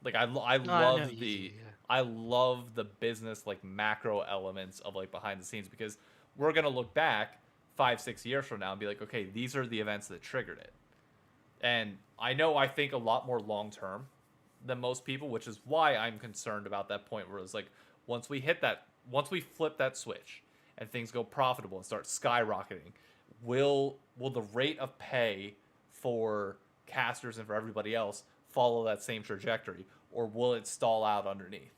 Like I no, love no, you do, the yeah. I love the business like macro elements of like behind the scenes because we're gonna look back 5-6 years from now and be like, okay, these are the events that triggered it. And I think a lot more long term than most people, which is why I'm concerned about that point where it's like once we flip that switch and things go profitable and start skyrocketing, will the rate of pay for casters and for everybody else follow that same trajectory, or will it stall out underneath?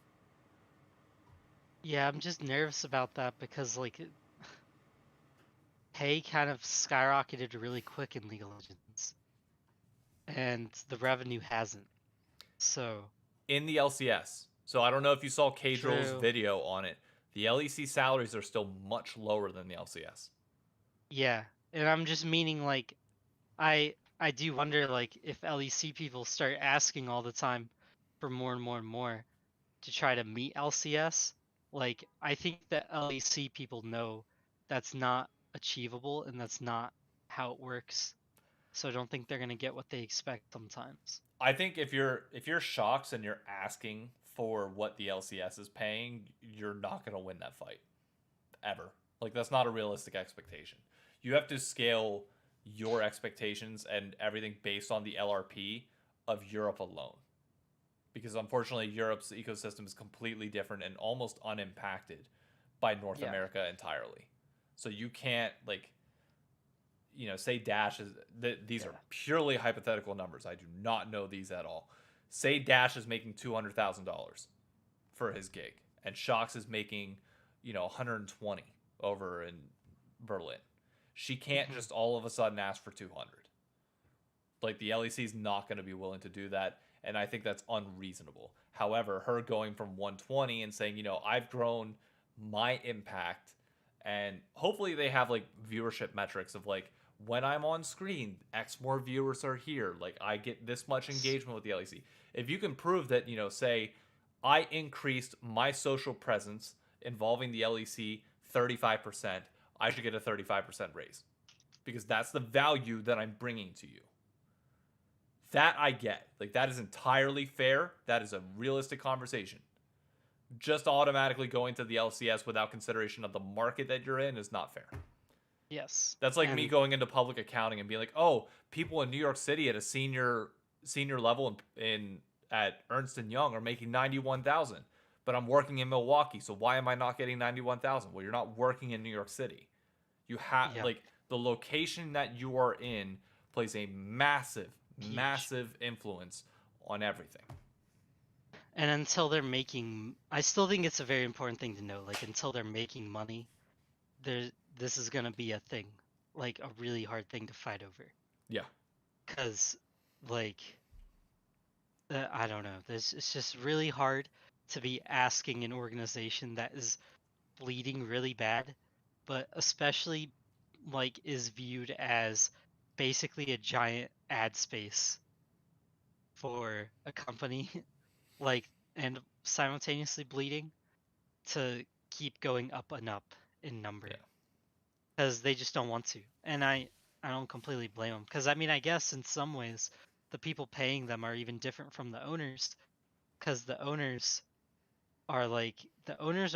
Yeah, I'm just nervous about that because like pay kind of skyrocketed really quick in League of Legends, and the revenue hasn't. So In the LCS. So I don't know if you saw Kadrill's true. video on it. The LEC salaries are still much lower than the LCS. Yeah, and I'm just meaning like I do wonder like if LEC people start asking all the time for more and more and more to try to meet LCS, like I think that LEC people know that's not achievable and that's not how it works. So I don't think they're gonna get what they expect sometimes. I think if you're Sjokz and you're asking for what the LCS is paying, you're not going to win that fight ever. Like that's not a realistic expectation. You have to scale your expectations and everything based on the LRP of Europe alone. Because unfortunately Europe's ecosystem is completely different and almost unimpacted by North Yeah. America entirely. So you can't like say Dash is these are Yeah. purely hypothetical numbers. I do not know these at all. Say Dash is making $200,000 for his gig, and Sjokz is making 120 over in Berlin. She can't Mhm. just all of a sudden ask for 200. Like the LEC is not going to be willing to do that, and I think that's unreasonable. However, her going from 120 and saying, I've grown my impact, and hopefully they have like viewership metrics of like when I'm on screen, X more viewers are here. Like I get this much Yes. engagement with the LEC. If you can prove that, say I increased my social presence involving the LEC 35%, I should get a 35% raise because that's the value that I'm bringing to you. That I get. Like that is entirely fair. That is a realistic conversation. Just automatically going to the LCS without consideration of the market that you're in is not fair. Yes. That's like me And going into public accounting and being like, "Oh, people in New York City at a senior level in at Ernst and Young are making 91,000, but I'm working in Milwaukee, so why am I not getting 91,000?" Well, you're not working in New York City. You have yeah, like the location that you are in plays a massive huge. massive influence on everything. And until they're making, I still think it's a very important thing to know. Like until they're making money, this is gonna be a thing, like a really hard thing to fight over. Yeah. Cause, like, I don't know. It's just really hard to be asking an organization that is bleeding really bad, but especially like is viewed as basically a giant ad space for a company, like, and simultaneously bleeding to keep going up and up in number Yeah. because they just don't want to. And I don't completely blame them because I mean I guess in some ways the people paying them are even different from the owners because the owners are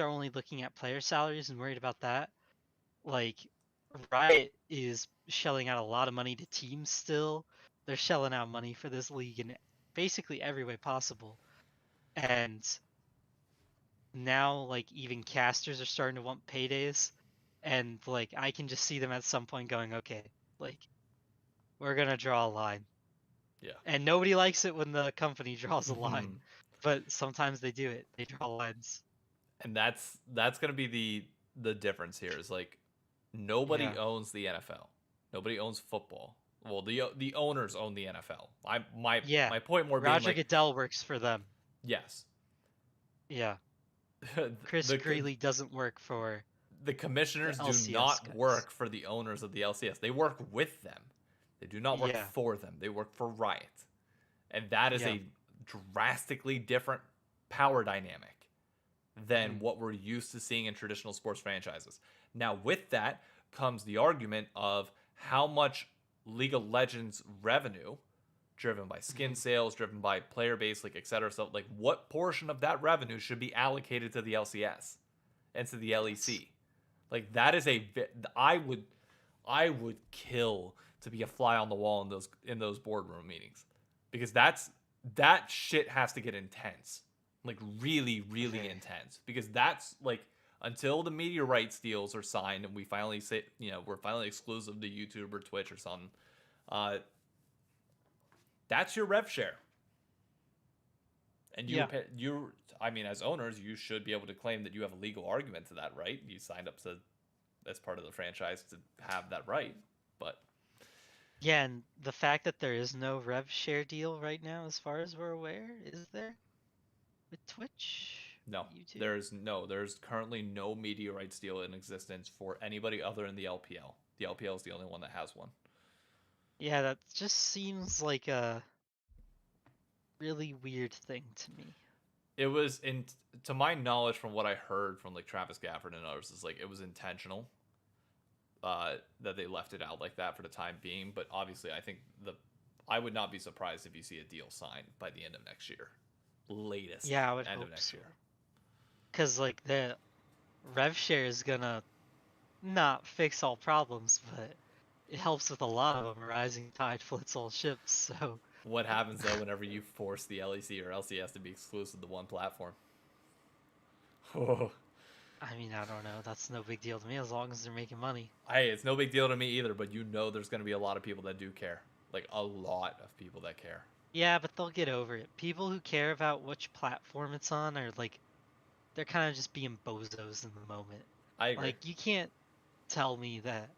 only looking at player salaries and worried about that. Like Riot is shelling out a lot of money to teams still. They're shelling out money for this league in basically every way possible. And now like even casters are starting to want paydays. And like I can just see them at some point going, okay, like we're gonna draw a line. Yeah. And nobody likes it when the company draws a line. Mhm. But sometimes they do it. They draw lines. And that's gonna be the difference here. Is like nobody Yeah. owns the NFL. Nobody owns football. Well, the owners own the NFL. My Yeah. my point more being Roger like Goodell works for them. yes, Yeah. Chris the Greeley doesn't work for the the commissioners do LCS not guys. work for the owners of the LCS. They work with them. They do not work Yeah. for them. They work for Riot. And that is Yeah. a drastically different power dynamic than Mhm. what we're used to seeing in traditional sports franchises. Now, with that comes the argument of how much League of Legends revenue, driven by skin Mhm. sales, driven by player base, like et cetera, so like what portion of that revenue should be allocated to the LCS and to the Yes. LEC? Like that is I would kill to be a fly on the wall in those boardroom meetings because that shit has to get intense, like really really Very. intense because that's like until the media rights deals are signed and we finally say we're finally exclusive to YouTube or Twitch or something, uh, that's your rev share, and Yeah. you I mean as owners you should be able to claim that you have a legal argument to that, right? You signed up to as part of the franchise to have that right. But Yeah, and the fact that there is no rev share deal right now, as far as we're aware, is there with Twitch, no, YouTube? there's currently no media rights deal in existence for anybody other than the LPL. The LPL is the only one that has one. Yeah, that just seems like a really weird thing to me. It was in to my knowledge from what I heard from like Travis Gafford and others is like it was intentional that they left it out like that for the time being. But obviously, I would not be surprised if you see a deal signed by the end of next year, latest Yeah, I would end of hope next so. year. Because, like, the rev share is gonna not fix all problems, but it helps with a lot of them. A rising tide floats all ships, so. What happens though whenever you force the LEC or LCS to be exclusive to one platform? Oh, I mean, I don't know. That's no big deal to me as long as they're making money. hey, it's no big deal to me either, but there's going to be a lot of people that do care. Like a lot of people that care. Yeah, but they'll get over it. People who care about which platform it's on are like, they're kind of just being bozos in the moment. I agree. Like, you can't tell me that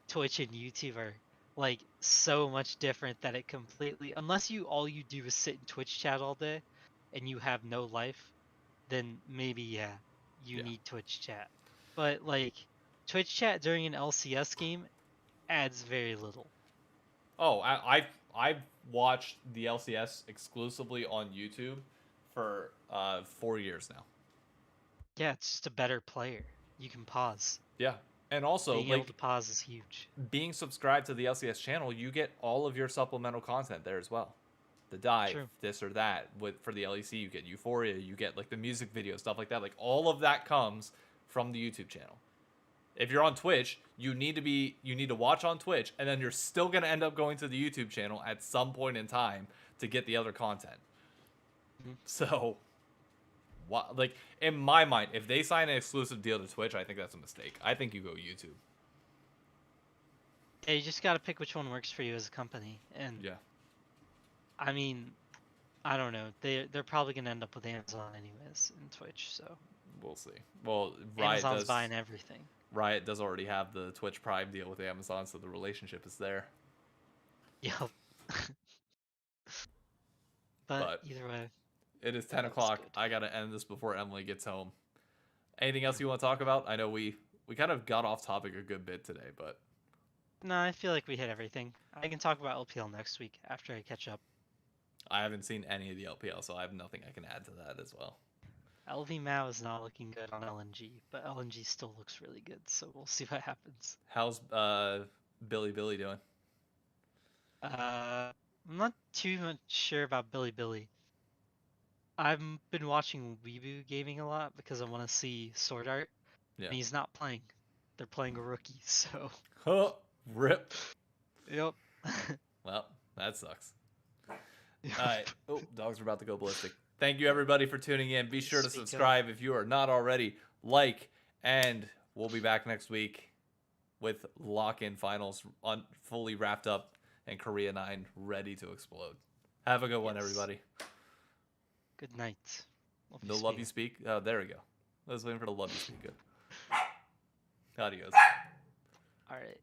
Twitch and YouTube are like so much different that it completely, unless all you do is sit in Twitch chat all day and you have no life, then maybe yeah, you Yeah. need Twitch chat. But like Twitch chat during an LCS game adds very little. Oh, I've watched the LCS exclusively on YouTube for 4 years now. Yeah, it's just a better player. You can pause. Yeah, and also Being able to like pause is huge. being subscribed to the LCS channel, you get all of your supplemental content there as well. The dive, True. this or that. With for the LEC, you get Euphoria, you get like the music video stuff like that. Like all of that comes from the YouTube channel. If you're on Twitch, you need to watch on Twitch, and then you're still gonna end up going to the YouTube channel at some point in time to get the other content. Mhm. So, what like in my mind, if they sign an exclusive deal to Twitch, I think that's a mistake. I think you go YouTube. Yeah, you just gotta pick which one works for you as a company. And Yeah. I mean, I don't know. They're probably gonna end up with Amazon anyways in Twitch, so We'll see. Well, Amazon's buying everything. Riot does already have the Twitch Prime deal with Amazon, so the relationship is there. Yep. But either way, it is 10 that's o'clock. good. I gotta end this before Emily gets home. Anything else you want to talk about? I know we kind of got off topic a good bit today, but No, I feel like we hit everything. I can talk about LPL next week after I catch up. I haven't seen any of the LPL, so I have nothing I can add to that as well. LV Mao is not looking good on LNG, but LNG still looks really good, so we'll see what happens. How's Billy doing? I'm not too much sure about Billy. I've been watching Weeboo Gaming a lot because I want to see Sword Art, Yeah. and he's not playing. They're playing a rookie, so. Huh, rip. Yep. Well, that sucks. Yep. All right. Oh, dogs are about to go ballistic. Thank you, everybody, for tuning in. Be sure to Speak up. subscribe if you are not already. Like, and we'll be back next week with lock-in finals fully wrapped up and Korea 9 ready to explode. Have a good one, everybody. Good night. The love you speak. Oh, there we go. I was waiting for the love you speak. Good. Adios. All right.